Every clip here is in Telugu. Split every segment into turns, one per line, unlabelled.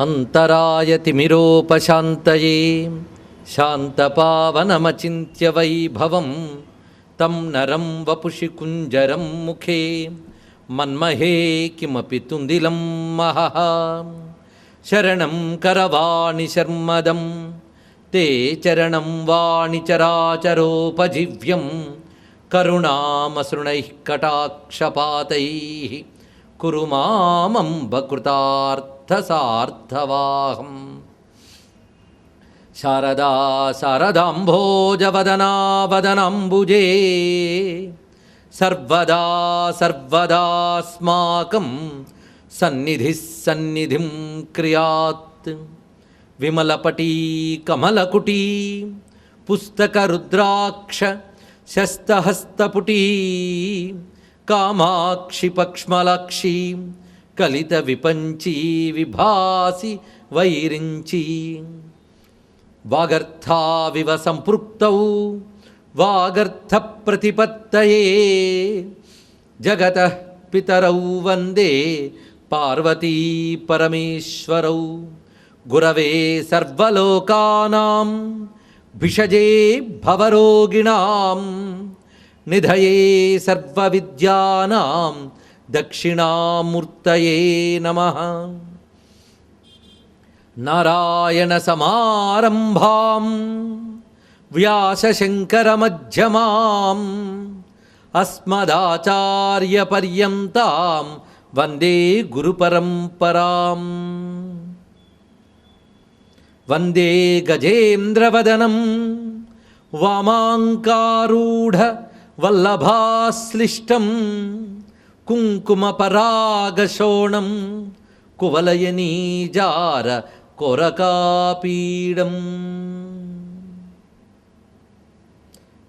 అంతరాయ తిమిరోపశాంతయే శాంతపావనమచింత్య వైభవం తం నరం వపుషి కుంజరం ముఖే మన్మహే కిమపి తుందిలం మహః శరణం కరవాణి శర్మదం తే చరణం వాణి చరాచరోపజీవ్యం కరుణామసృణైః కటాక్షపాతైః కురు మామంబ కృతార్థసార్థవాహం. శారదా శారదాంభోజవదనా వదనాంబుజే సర్వదా సర్వదాస్మాకం సన్నిధిః సన్నిధిం క్రియాత్. విమలపటీ కమలకుటీ పుస్తకరుద్రాక్ష శస్తహస్తపుటీ కామాక్షి పక్ష్మలాక్షి కలిత విపంచీ విభాసి వైరించి. వాగర్థావివ సంపృక్తౌ వాగర్థ ప్రతిపత్తయే జగతః పితరౌ వందే పార్వతీ పరమేశ్వరౌ. గురవే సర్వలోకానాం భిషజే భవరోగిణాం నిధయే సర్వవిద్యానాం దక్షిణామూర్తయే నమః. నారాయణ సమారంభాం వ్యాసశంకరమధ్యమాం అస్మదాచార్యపర్యంతాం వందే గురుపరంపరాం. వందే గజేంద్రవదనం వామాంకారూఢ వల్లభాశ్లిష్టం కుంకుమపరాగశోణం కువలయనీజార కొరకాపీడం.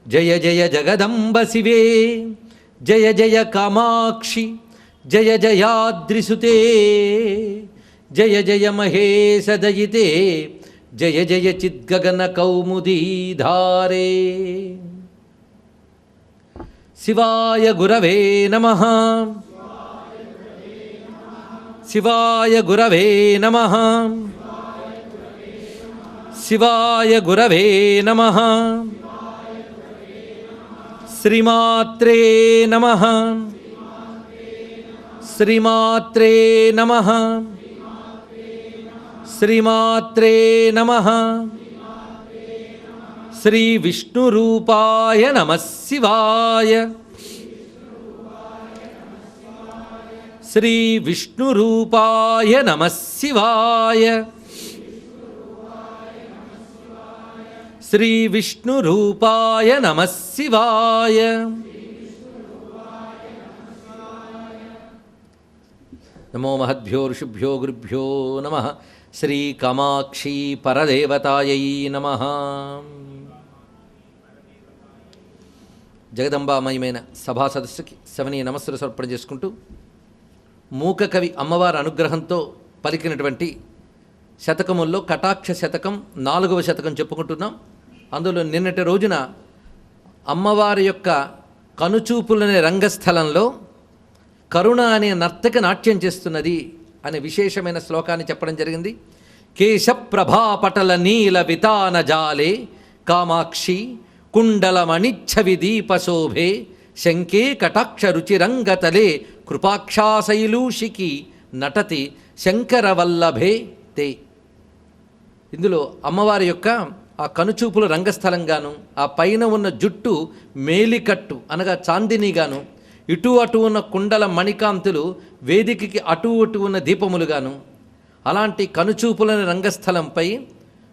జయ జయ జగదంబ శివే జయ జయ కామాక్షి జయ జయాద్రిసుతే జయ జయ మహేశదయితే జయ జయ చిద్గగన కౌముదీధారే. శివాయ గురవే నమః శివాయ గురవే నమః శివాయ గురవే నమః. శ్రీమాత్రే నమః శ్రీమాత్రే నమః శ్రీమాత్రే నమః. శ్రీ విష్ణురూపాయ నమః శివాయ శ్రీ విష్ణురూపాయ నమః శివాయ శ్రీ విష్ణురూపాయ నమః శివాయ. నమో మహద్భ్యో ఋషిభ్యో గురుభ్యో నమః. శ్రీ కామాక్షి పరదేవతాయై నమః. జగదంబామయమైన సభా సదస్సుకి శవనీయ నమస్సులు సమర్పణ చేసుకుంటూ మూక కవి అమ్మవారి అనుగ్రహంతో పలికినటువంటి శతకముల్లో కటాక్ష శతకం 4వ శతకం చెప్పుకుంటున్నాం. అందులో నిన్నటి రోజున అమ్మవారి యొక్క కనుచూపులనే రంగస్థలంలో కరుణ అనే నర్తక నాట్యం చేస్తున్నది అనే విశేషమైన శ్లోకాన్ని చెప్పడం జరిగింది. కేశప్రభాపటల నీల వితాన జాలే కామాక్షి కుండలమణిచ్ఛవి దీపశోభే శంకే కటాక్ష రుచిరంగతలే కృపాక్షాశైలూషికి నటతి శంకరవల్లభే తే. ఇందులో అమ్మవారి యొక్క ఆ కనుచూపుల రంగస్థలంగాను, ఆ పైన ఉన్న జుట్టు మేలికట్టు అనగా చాందినిగాను, ఇటు అటు ఉన్న కుండల మణికాంతులు వేదికకి అటు అటు ఉన్న దీపములుగాను, అలాంటి కనుచూపులని రంగస్థలంపై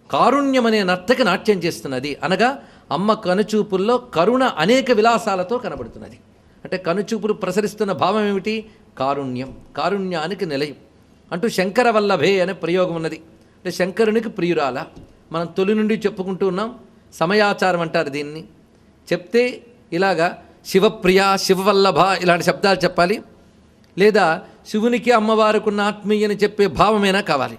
కారుణ్యమనే నర్తకి నాట్యం చేస్తున్నది. అనగా అమ్మ కనుచూపుల్లో కరుణ అనేక విలాసాలతో కనబడుతున్నది. అంటే కనుచూపులు ప్రసరిస్తున్న భావం ఏమిటి? కారుణ్యం, కారుణ్యానికి నిలయం అంటూ శంకరవల్లభే అనే ప్రయోగం ఉన్నది. అంటే శంకరునికి ప్రియురాల. మనం తొలి నుండి చెప్పుకుంటూ ఉన్నాం. సమయాచారం అంటారు దీన్ని. చెప్తే ఇలాగా శివప్రియ శివవల్లభ ఇలాంటి శబ్దాలు చెప్పాలి, లేదా శివునికి అమ్మవారికి ఉన్న ఆత్మీయని చెప్పే భావమైనా కావాలి.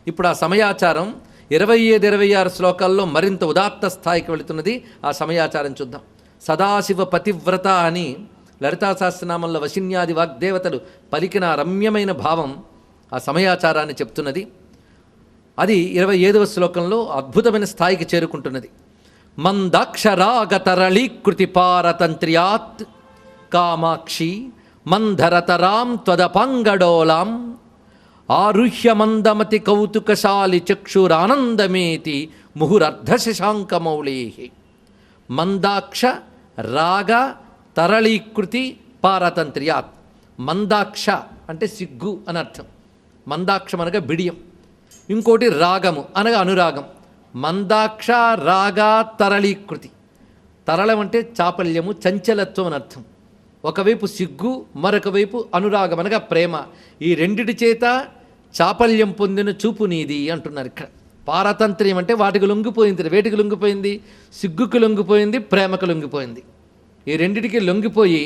ఇప్పుడు ఆ సమయాచారం 25-26 శ్లోకాల్లో మరింత ఉదాత్త స్థాయికి వెళుతున్నది. ఆ సమయాచారం చూద్దాం. సదాశివ పతివ్రత అని లలితా సహస్రనామంలో వశిన్యాది వాగ్దేవతలు పలికిన రమ్యమైన భావం ఆ సమయాచారాన్ని చెప్తున్నది. అది 25వ శ్లోకంలో అద్భుతమైన స్థాయికి చేరుకుంటున్నది. మందాక్షరాగతరళీకృతి పారతంత్ర్యాత్ కామాక్షి మంధరతరాం త్వదపంగడోలాం ఆరుహ్య మందమతి కౌతుకశాలి చక్షురానందమేతి ముహురర్ధశశాంకమౌళే. మందాక్ష రాగ తరళీకృతి పారతంత్ర్యాత్. మందాక్ష అంటే సిగ్గు అని అర్థం. మందాక్షం అనగా బిడియం. ఇంకోటి రాగము అనగా అనురాగం. మందాక్ష రాగ తరళీకృతి. తరళం అంటే చాపల్యము, చంచలత్వం అని అర్థం. ఒకవైపు సిగ్గు, మరొక వైపు అనురాగం అనగా ప్రేమ. ఈ రెండిటి చేత చాపల్యం పొందిన చూపు నీది అంటున్నారు ఇక్కడ. పారతంత్ర్యం అంటే వాటికి లొంగిపోయింది. వేటికి లొంగిపోయింది? సిగ్గుకి లొంగిపోయింది, ప్రేమకు లొంగిపోయింది. ఈ రెండిటికి లొంగిపోయి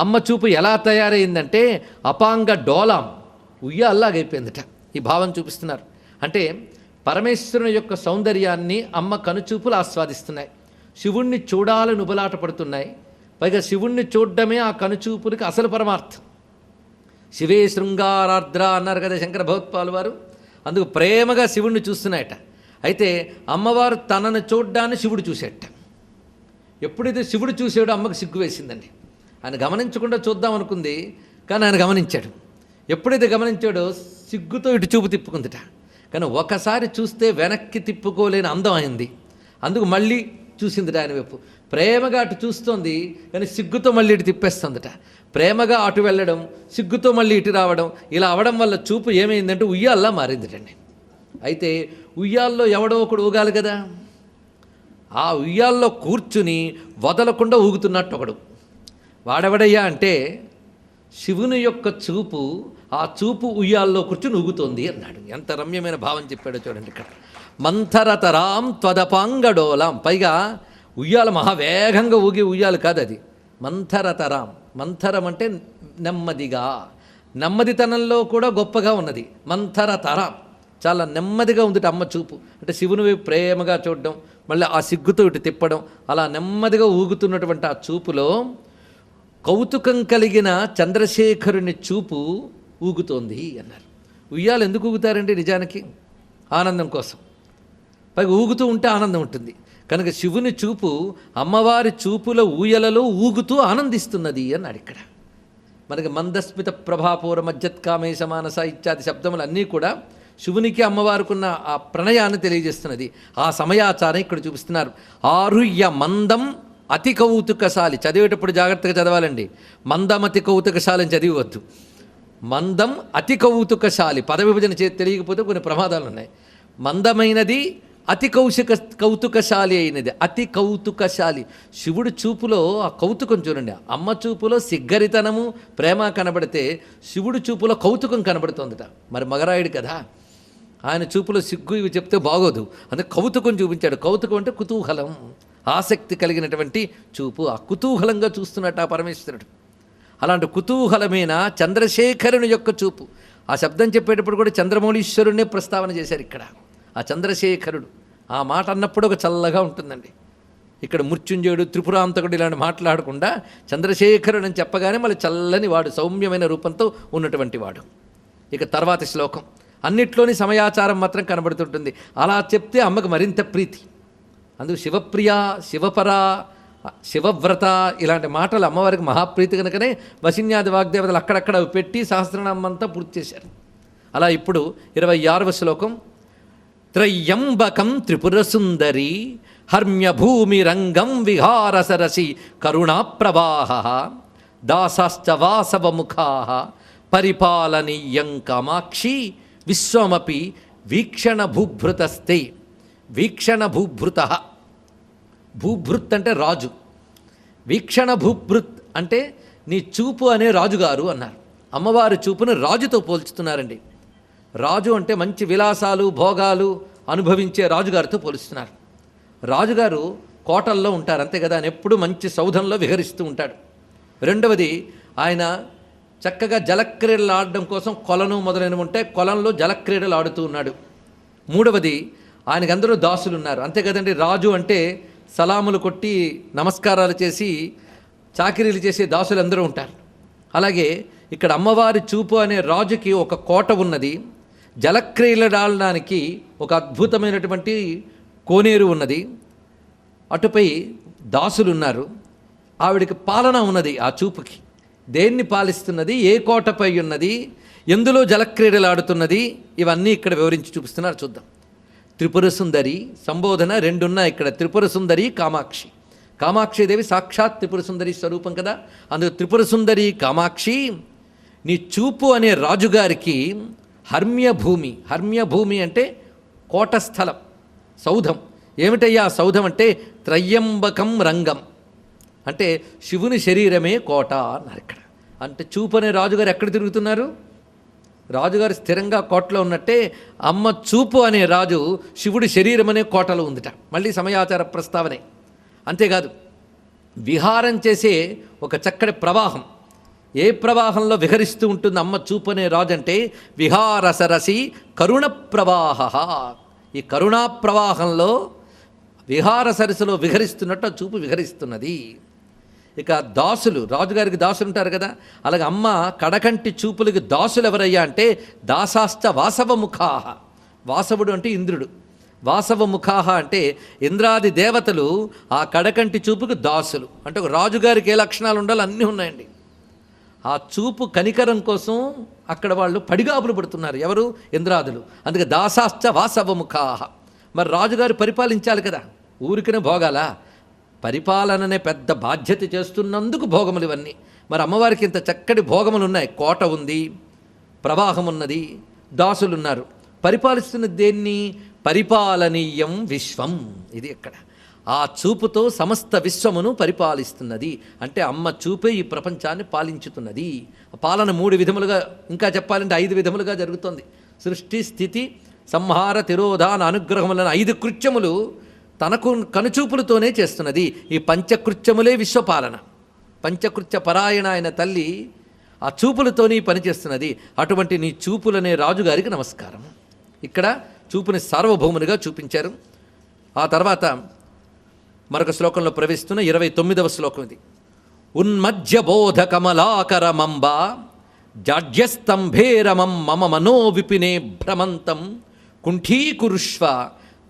అమ్మ చూపు ఎలా తయారైందంటే అపాంగ డోలాం, ఉయ్యాల్లాగైపోయిందట. ఈ భావం చూపిస్తున్నారు. అంటే పరమేశ్వరుని యొక్క సౌందర్యాన్ని అమ్మ కనుచూపులు ఆస్వాదిస్తున్నాయి. శివుణ్ణి చూడాలని ఉబలాట పడుతున్నాయి. పైగా శివుణ్ణి చూడడమే ఆ కనుచూపులకి అసలు పరమార్థం. శివే శృంగారార్ద్ర అన్నారు కదా శంకర భగవత్పాల్ వారు. అందుకు ప్రేమగా శివుణ్ణి చూస్తున్నాయట. అయితే అమ్మవారు తనను చూడ్డాన్ని శివుడు చూసేట. ఎప్పుడైతే శివుడు చూసాడో అమ్మకు సిగ్గు వేసిందండి. ఆయన గమనించకుండా చూద్దాం అనుకుంది, కానీ ఆయన గమనించాడు. ఎప్పుడైతే గమనించాడో సిగ్గుతో ఇటు చూపు తిప్పుకుందిట. కానీ ఒకసారి చూస్తే వెనక్కి తిప్పుకోలేని అందం అయింది. అందుకు మళ్ళీ చూసిందిట ఆయన వైపు. ప్రేమగా అటు చూస్తోంది, కానీ సిగ్గుతో మళ్ళీ ఇటు తిప్పేస్తుందిట. ప్రేమగా అటు వెళ్ళడం, సిగ్గుతో మళ్ళీ ఇటు రావడం, ఇలా అవడం వల్ల చూపు ఏమైందంటే ఉయ్యాల్లా మారిందిటండి. అయితే ఉయ్యాల్లో ఎవడో ఒకడు ఊగాలి కదా. ఆ ఉయ్యాల్లో కూర్చుని వదలకుండా ఊగుతున్నట్టు ఒకడు. వాడెవడయ్యా అంటే శివుని యొక్క చూపు, ఆ చూపు ఉయ్యాల్లో కూర్చుని ఊగుతోంది అన్నాడు. ఎంత రమ్యమైన భావం చెప్పాడో చూడండి ఇక్కడ. మంథరతరాం త్వదపాంగడోలాం. పైగా ఉయ్యాల మహావేగంగా ఊగే ఉయ్యాలు కాదు అది. మంథరతరాం. మంథరం అంటే నెమ్మదిగా, నెమ్మదితనంలో కూడా గొప్పగా ఉన్నది. మంథరతరాం చాలా నెమ్మదిగా ఉంది అమ్మ చూపు. అంటే శివుని వైపు ప్రేమగా చూడడం, మళ్ళీ ఆ సిగ్గుతో ఇటు తిప్పడం, అలా నెమ్మదిగా ఊగుతున్నటువంటి ఆ చూపులో కౌతుకం కలిగిన చంద్రశేఖరుని చూపు ఊగుతోంది అన్నారు. ఉయ్యాలు ఎందుకు ఊగుతారండి? నిజానికి ఆనందం కోసం. పైగా ఊగుతూ ఉంటే ఆనందం ఉంటుంది కనుక శివుని చూపు అమ్మవారి చూపుల ఊయలలో ఊగుతూ ఆనందిస్తున్నది అన్నాడు ఇక్కడ. మనకి మందస్మిత ప్రభాపూర మజ్జత్కామేశ మానస ఇత్యాది శబ్దములు అన్నీ కూడా శివునికి అమ్మవారికున్న ఆ ప్రణయాన్ని తెలియజేస్తున్నది. ఆ సమయాచారం ఇక్కడ చూపిస్తున్నారు. ఆరుహ్య మందం అతి కౌతుకశాలి. చదివేటప్పుడు జాగ్రత్తగా చదవాలండి. మందమతి కౌతుకశాలని చదివద్దు. మందం అతి కౌతుకశాలి. పద విభజన తెలియకపోతే కొన్ని ప్రమాదాలు ఉన్నాయి. మందమైనది, అతి కౌతుకశాలి అయినది. అతి కౌతుకశాలి. శివుడు చూపులో ఆ కౌతుకం చూడండి. అమ్మ చూపులో సిగ్గరితనము, ప్రేమ కనబడితే శివుడు చూపులో కౌతుకం కనబడుతోందట. మరి మగరాయుడు కదా, ఆయన చూపులో సిగ్గు ఇవి చెప్తే బాగోదు. అందుకే కౌతుకం చూపించాడు. కౌతుకం అంటే కుతూహలం, ఆసక్తి కలిగినటువంటి చూపు. ఆ కుతూహలంగా చూస్తున్నట్టు ఆ పరమేశ్వరుడు. అలాంటి కుతూహలమైన చంద్రశేఖరుని యొక్క చూపు. ఆ శబ్దం చెప్పేటప్పుడు కూడా చంద్రమౌళీశ్వరుణ్ణే ప్రస్తావన చేశారు ఇక్కడ. ఆ చంద్రశేఖరుడు ఆ మాట అన్నప్పుడు ఒక చల్లగా ఉంటుందండి. ఇక్కడ మృత్యుంజయుడు, త్రిపురాంతకుడు ఇలాంటి మాట్లాడకుండా చంద్రశేఖరుడు అని చెప్పగానే మళ్ళీ చల్లని వాడు, సౌమ్యమైన రూపంతో ఉన్నటువంటి వాడు. ఇక తర్వాతి శ్లోకం అన్నిట్లోని సమయాచారం మాత్రం కనబడుతుంటుంది. అలా చెప్తే అమ్మకు మరింత ప్రీతి. అందుకు శివప్రియ, శివపర, శివవ్రత ఇలాంటి మాటలు అమ్మవారికి మహాప్రీతి కనుకనే వశిన్యాది వాగ్దేవతలు అక్కడక్కడ పెట్టి సహస్రనామంతా పూర్తి చేశారు. అలా ఇప్పుడు 26వ శ్లోకం. త్రయ్యంబకం త్రిపురసుందరి హర్మ్యభూమిరంగం విహారసరసి కరుణాప్రవాహ దాసాశ్చ వాసవముఖా పరిపాలనీయం కామాక్షి విశ్వమపి వీక్షణ భూభృతస్తే. వీక్షణ భూభృత. భూభృత్ అంటే రాజు. వీక్షణ భూభృత్ అంటే నీ చూపు అనే రాజుగారు అన్నారు. అమ్మవారి చూపును రాజుతో పోల్చుతున్నారండి. రాజు అంటే మంచి విలాసాలు, భోగాలు అనుభవించే రాజుగారితో పోలుస్తున్నారు. రాజుగారు కోటల్లో ఉంటారు అంతే కదా, ఆయన ఎప్పుడు మంచి సౌధంలో విహరిస్తూ ఉంటాడు. రెండవది, ఆయన చక్కగా జలక్రీడలు ఆడడం కోసం కొలను మొదలైనవి ఉంటే కొలంలో జలక్రీడలు ఆడుతూ ఉన్నాడు. మూడవది, ఆయనకు అందరూ దాసులు ఉన్నారు అంతే కదండి. రాజు అంటే సలాములు కొట్టి నమస్కారాలు చేసి చాకిరీలు చేసే దాసులు అందరూ ఉంటారు. అలాగే ఇక్కడ అమ్మవారి చూపు అనే రాజుకి ఒక కోట ఉన్నది. జలక్రీడలాడడానికి ఒక అద్భుతమైనటువంటి కోనేరు ఉన్నది. అటుపై దాసులున్నారు. ఆవిడికి పాలన ఉన్నది. ఆ చూపుకి దేన్ని పాలిస్తున్నది, ఏ కోటపై ఉన్నది, ఎందులో జలక్రీడలాడుతున్నది, ఇవన్నీ ఇక్కడ వివరించి చూపిస్తున్నారు. చూద్దాం. త్రిపుర సుందరి సంబోధన రెండున్నాయి ఇక్కడ. త్రిపుర సుందరి కామాక్షి. కామాక్షిదేవి సాక్షాత్ త్రిపుర సుందరి స్వరూపం కదా. అందుకు త్రిపుర సుందరి కామాక్షి, నీ చూపు అనే రాజుగారికి హర్మ్యభూమి. హర్మ్యభూమి అంటే కోటస్థలం, సౌధం. ఏమిటయ్యా సౌధం అంటే త్రయంబకం రంగం, అంటే శివుని శరీరమే కోట అన్నారు ఇక్కడ. అంటే చూపు అనే రాజుగారు ఎక్కడ తిరుగుతున్నారు? రాజుగారు స్థిరంగా కోటలో ఉన్నట్టే అమ్మ చూపు అనే రాజు శివుడి శరీరం అనే కోటలో ఉందిట. మళ్ళీ సమయాచార ప్రస్తావనే. అంతేకాదు, విహారం చేసే ఒక చక్కటి ప్రవాహం. ఏ ప్రవాహంలో విహరిస్తూ ఉంటుంది అమ్మ చూపు అనే రాజు అంటే విహారసరసి కరుణ ప్రవాహ. ఈ కరుణా ప్రవాహంలో విహార సరస్సులో విహరిస్తున్నట్టు ఆ చూపు విహరిస్తున్నది. ఇక దాసులు, రాజుగారికి దాసులు ఉంటారు కదా, అలాగే అమ్మ కడకంటి చూపులకి దాసులు ఎవరయ్యా అంటే దాసాశ్చ వాసవముఖాహ. వాసవుడు అంటే ఇంద్రుడు, వాసవముఖాహ అంటే ఇంద్రాది దేవతలు ఆ కడకంటి చూపుకు దాసులు. అంటే ఒక రాజుగారికి ఏ లక్షణాలు ఉండాలో అన్నీ ఉన్నాయండి. ఆ చూపు కనికరం కోసం అక్కడ వాళ్ళు పడిగాపులు పడుతున్నారు. ఎవరు? ఇంద్రాదులు. అందుకే దాసాశ్చ వాసవముఖాహ. మరి రాజుగారు పరిపాలించాలి కదా, ఊరికనే భోగాలా? పరిపాలననే పెద్ద బాధ్యత చేస్తున్నందుకు భోగములు ఇవన్నీ. మరి అమ్మవారికి ఇంత చక్కటి భోగములు ఉన్నాయి. కోట ఉంది, ప్రవాహం ఉన్నది, దాసులున్నారు. పరిపాలిస్తున్న దేన్ని? పరిపాలనీయం విశ్వం. ఇది ఎక్కడ ఆ చూపుతో సమస్త విశ్వమును పరిపాలిస్తున్నది. అంటే అమ్మ చూపే ఈ ప్రపంచాన్ని పాలించుతున్నది. పాలన 3 విధములుగా, ఇంకా చెప్పాలంటే 5 విధములుగా జరుగుతుంది. సృష్టి, స్థితి, సంహార, తిరోధాన, అనుగ్రహములను 5 కృత్యములు తనకు కనుచూపులతోనే చేస్తున్నది. ఈ పంచకృత్యములే విశ్వపాలన. పంచకృత్య పరాయణ అయిన తల్లి ఆ చూపులతోనే పనిచేస్తున్నది. అటువంటి నీ చూపులనే రాజుగారికి నమస్కారం. ఇక్కడ చూపుని సార్వభౌమునిగా చూపించారు. ఆ తర్వాత మరొక శ్లోకంలో ప్రవేశిస్తున్న 29వ శ్లోకం ఇది. ఉన్మధ్య బోధ కమలాకరమంబ జాడ్యస్తంభేరమం మమ మనో విపినే భ్రమంతం కుంఠీకురుష్వ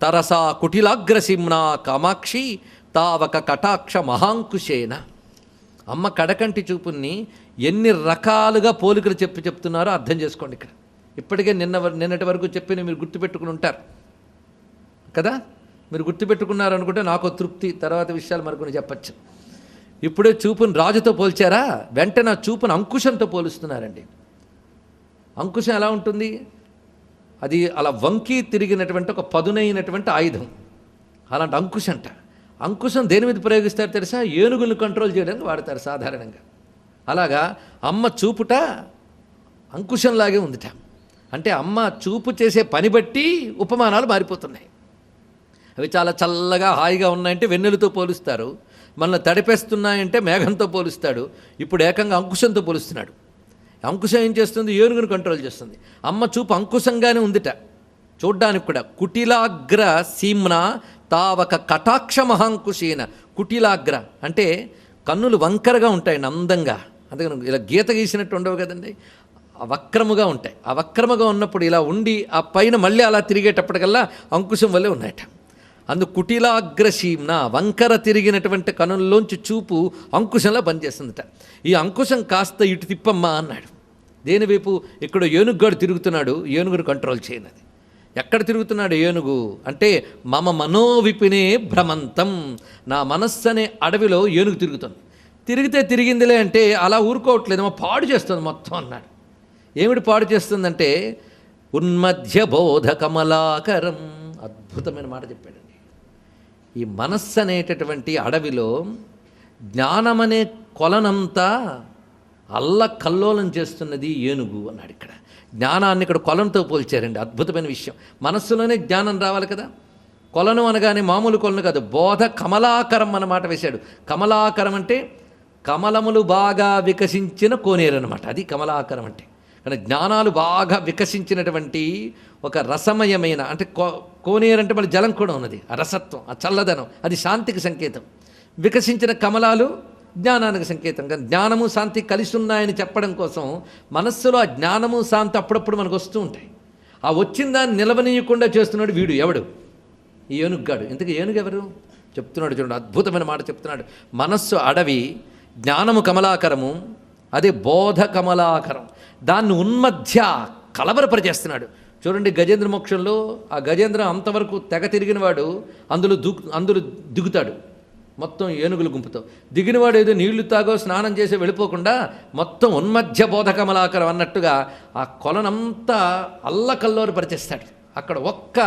తరసా కుటిలాగ్రసిమ్నా కామాక్షి తావక కటాక్ష మహాంకుశేన. అమ్మ కడకంటి చూపుని ఎన్ని రకాలుగా పోలికలు చెప్తున్నారో అర్థం చేసుకోండి. ఇక్కడ ఇప్పటికే నిన్నటి వరకు చెప్పిన మీరు గుర్తుపెట్టుకుని ఉంటారు కదా. మీరు గుర్తుపెట్టుకున్నారనుకుంటే నాకు తృప్తి. తర్వాత విషయాలు మరికొన్ని చెప్పచ్చు. ఇప్పుడే చూపుని రాజుతో పోల్చారా, వెంటనే చూపుని అంకుశంతో పోలుస్తున్నారండి. అంకుశం ఎలా ఉంటుంది? అది అలా వంకి తిరిగినటువంటి ఒక పదునైనటువంటి ఆయుధం. అలాంటి అంకుశంట. అంకుశం దేని మీద ప్రయోగిస్తారు తెలుసా? ఏనుగులను కంట్రోల్ చేయడానికి వాడతారు సాధారణంగా. అలాగా అమ్మ చూపుట అంకుశంలాగే ఉందిట. అంటే అమ్మ చూపు చేసే పని బట్టి ఉపమానాలు మారిపోతున్నాయి. అవి చాలా చల్లగా హాయిగా ఉన్నాయంటే వెన్నెలతో పోలుస్తారు, మనల్ని తడిపేస్తున్నాయంటే మేఘంతో పోలుస్తాడు. ఇప్పుడు ఏకంగా అంకుశంతో పోలుస్తున్నాడు. అంకుశం ఏం చేస్తుంది? ఏనుగును కంట్రోల్ చేస్తుంది. అమ్మ చూపు అంకుశంగానే ఉందిట చూడ్డానికి కూడా. కుటిలాగ్ర సీమ్న తావక కటాక్ష మహాంకుశీన. కుటిలాగ్ర అంటే కన్నులు వంకరగా ఉంటాయండి, అందంగా. అందుకని ఇలా గీత గీసినట్టు ఉండవు కదండి, వక్రముగా ఉంటాయి. ఆ వక్రముగా ఉన్నప్పుడు ఇలా ఉండి ఆ పైన మళ్ళీ అలా తిరిగేటప్పటికల్లా అంకుశం వల్లే ఉన్నాయట. అందుకు కుటిలాగ్రసీమ్న, వంకర తిరిగినటువంటి కనుల్లోంచి చూపు అంకుశంలా పనిచేస్తుందట. ఈ అంకుశం కాస్త ఇటు తిప్పమ్మా అన్నాడు. దేనివైపు? ఇక్కడ ఏనుగుగాడు తిరుగుతున్నాడు, ఏనుగును కంట్రోల్ చేయనది. ఎక్కడ తిరుగుతున్నాడు ఏనుగు అంటే మమ మనోవిపినే భ్రమంతం. నా మనస్సు అనే అడవిలో ఏనుగు తిరుగుతుంది. తిరిగితే తిరిగిందిలే అంటే అలా ఊరుకోవట్లేదేమో, పాడు చేస్తుంది మొత్తం అన్నాడు. ఏమిటి పాడు చేస్తుందంటే ఉన్మధ్య బోధ కమలాకరం. అద్భుతమైన మాట చెప్పాడండి. ఈ మనస్సు అనేటటువంటి అడవిలో జ్ఞానమనే కొలనంతా అల్లకల్లోలం చేస్తున్నది ఏనుగు అన్నాడు. ఇక్కడ జ్ఞానాన్ని ఇక్కడ కొలంతో పోల్చారండి. అద్భుతమైన విషయం. మనస్సులోనే జ్ఞానం రావాలి కదా. కొలను అనగానే మామూలు కొలను కాదు, బోధ కమలాకరం అన్నమాట వేశాడు. కమలాకరం అంటే కమలములు బాగా వికసించిన కోనేరు అనమాట. అది కమలాకరం అంటే. కానీ జ్ఞానాలు బాగా వికసించినటువంటి ఒక రసమయమైన, అంటే కోనేరు అంటే మళ్ళీ జలం కూడా ఉన్నది. ఆ రసత్వం, ఆ చల్లదనం, అది శాంతికి సంకేతం. వికసించిన కమలాలు జ్ఞానానికి సంకేతంగా. జ్ఞానము శాంతి కలిసి ఉన్నాయని చెప్పడం కోసం మనస్సులో ఆ జ్ఞానము శాంతి అప్పుడప్పుడు మనకు వస్తూ ఉంటాయి. ఆ వచ్చిన దాన్ని నిలవనీయకుండా చేస్తున్నాడు వీడు ఎవడు? ఈ ఏనుగ్గాడు. ఇంతకీ ఏనుగు ఎవరు చెప్తున్నాడు చూడండి, అద్భుతమైన మాట చెప్తున్నాడు. మనస్సు అడవి, జ్ఞానము కమలాకరము, అదే బోధ కమలాకరం. దాన్ని ఉన్మధ్య కలవరపరిచేస్తున్నాడు. చూడండి గజేంద్ర మోక్షంలో ఆ గజేంద్ర అంతవరకు తెగ తిరిగిన వాడు అందులో దిగుతాడు మొత్తం ఏనుగుల గుంపుతో. దిగినవాడు ఏదో నీళ్లు తాగో స్నానం చేసి వెళ్ళిపోకుండా మొత్తం ఉన్మధ్య బోధ కమలాకరం అన్నట్టుగా ఆ కొలనంతా అల్లకల్లోరు పరిచేస్తాడు. అక్కడ ఒక్క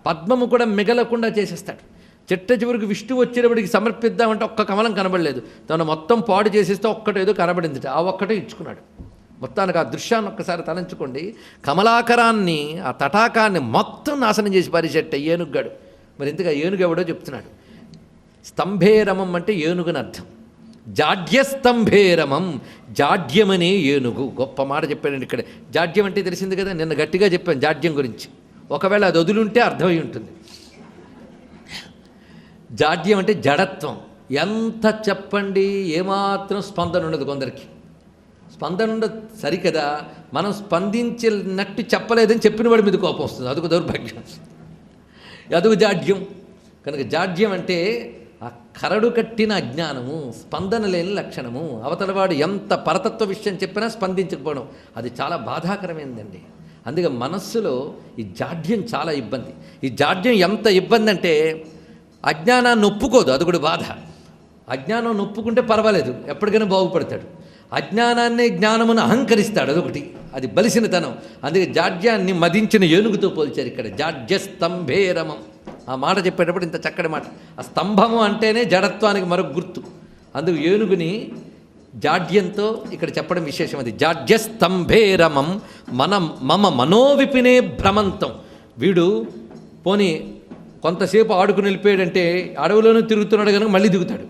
పద్మము కూడా మిగలకుండా చేసేస్తాడు. చిట్ట చివరికి విష్ణు వచ్చేటప్పటికి సమర్పిద్దామంటే ఒక్క కమలం కనబడలేదు. తను మొత్తం పాడు చేసేస్తే ఒక్కటేదో కనబడింది, ఆ ఒక్కటే ఇచ్చుకున్నాడు. మొత్తానికి ఆ దృశ్యాన్ని ఒక్కసారి తలంచుకోండి. కమలాకరాన్ని, ఆ తటాకాన్ని మొత్తం నాశనం చేసి పారేసేట ఏనుగ్గాడు. మరి ఇంతగా ఏనుగు ఎవడో చెప్తున్నాడు. స్తంభేరమం అంటే ఏనుగుని అర్థం. జాడ్యస్తంభేరమం, జాడ్యమనే ఏనుగు. గొప్ప మాట చెప్పాడండి ఇక్కడ. జాడ్యం అంటే తెలిసింది కదా, నిన్న గట్టిగా చెప్పాను జాడ్యం గురించి. ఒకవేళ అది వదులుంటే అర్థమై ఉంటుంది. జాడ్యం అంటే జడత్వం. ఎంత చెప్పండి ఏమాత్రం స్పందన ఉండదు. కొందరికి స్పందన ఉండదు సరికదా, మనం స్పందించినట్టు చెప్పలేదని చెప్పిన వాడి మీద కోపం వస్తుంది. అదొక దౌర్భాగ్యం, అదొక జాడ్యం. కనుక జాడ్యం అంటే ఆ కరడు కట్టిన అజ్ఞానము, స్పందన లేని లక్షణము. అవతలవాడు ఎంత పరతత్వ విషయం చెప్పినా స్పందించకపోవడం, అది చాలా బాధాకరమైందండి. అందుకే మనస్సులో ఈ జాడ్యం చాలా ఇబ్బంది. ఈ జాడ్యం ఎంత ఇబ్బంది అంటే అజ్ఞానాన్ని ఒప్పుకోదు, అది కూడా బాధ. అజ్ఞానం ఒప్పుకుంటే పర్వాలేదు, ఎప్పటికైనా బాగుపడతాడు. అజ్ఞానాన్ని జ్ఞానమును అహంకరిస్తాడు, అదొకటి, అది బలిసినతనం. అందుకే జాడ్యాన్ని మదించిన ఏనుగుతో పోల్చారు ఇక్కడ. జాడ్యస్తంభేరమం ఆ మాట చెప్పేటప్పుడు ఇంత చక్కటి మాట. ఆ స్తంభము అంటేనే జడత్వానికి మరొక గుర్తు. అందుకు ఏనుగుని జాడ్యంతో ఇక్కడ చెప్పడం విశేషం. అది జాడ్యస్తంభేరమం మమ మనోవిపినే భ్రమంతం. వీడు పోనీ కొంతసేపు ఆడుకుని వెళ్ళిపోయాడంటే అడవిలోనూ తిరుగుతున్నాడు కనుక మళ్ళీ దిగుతాడు.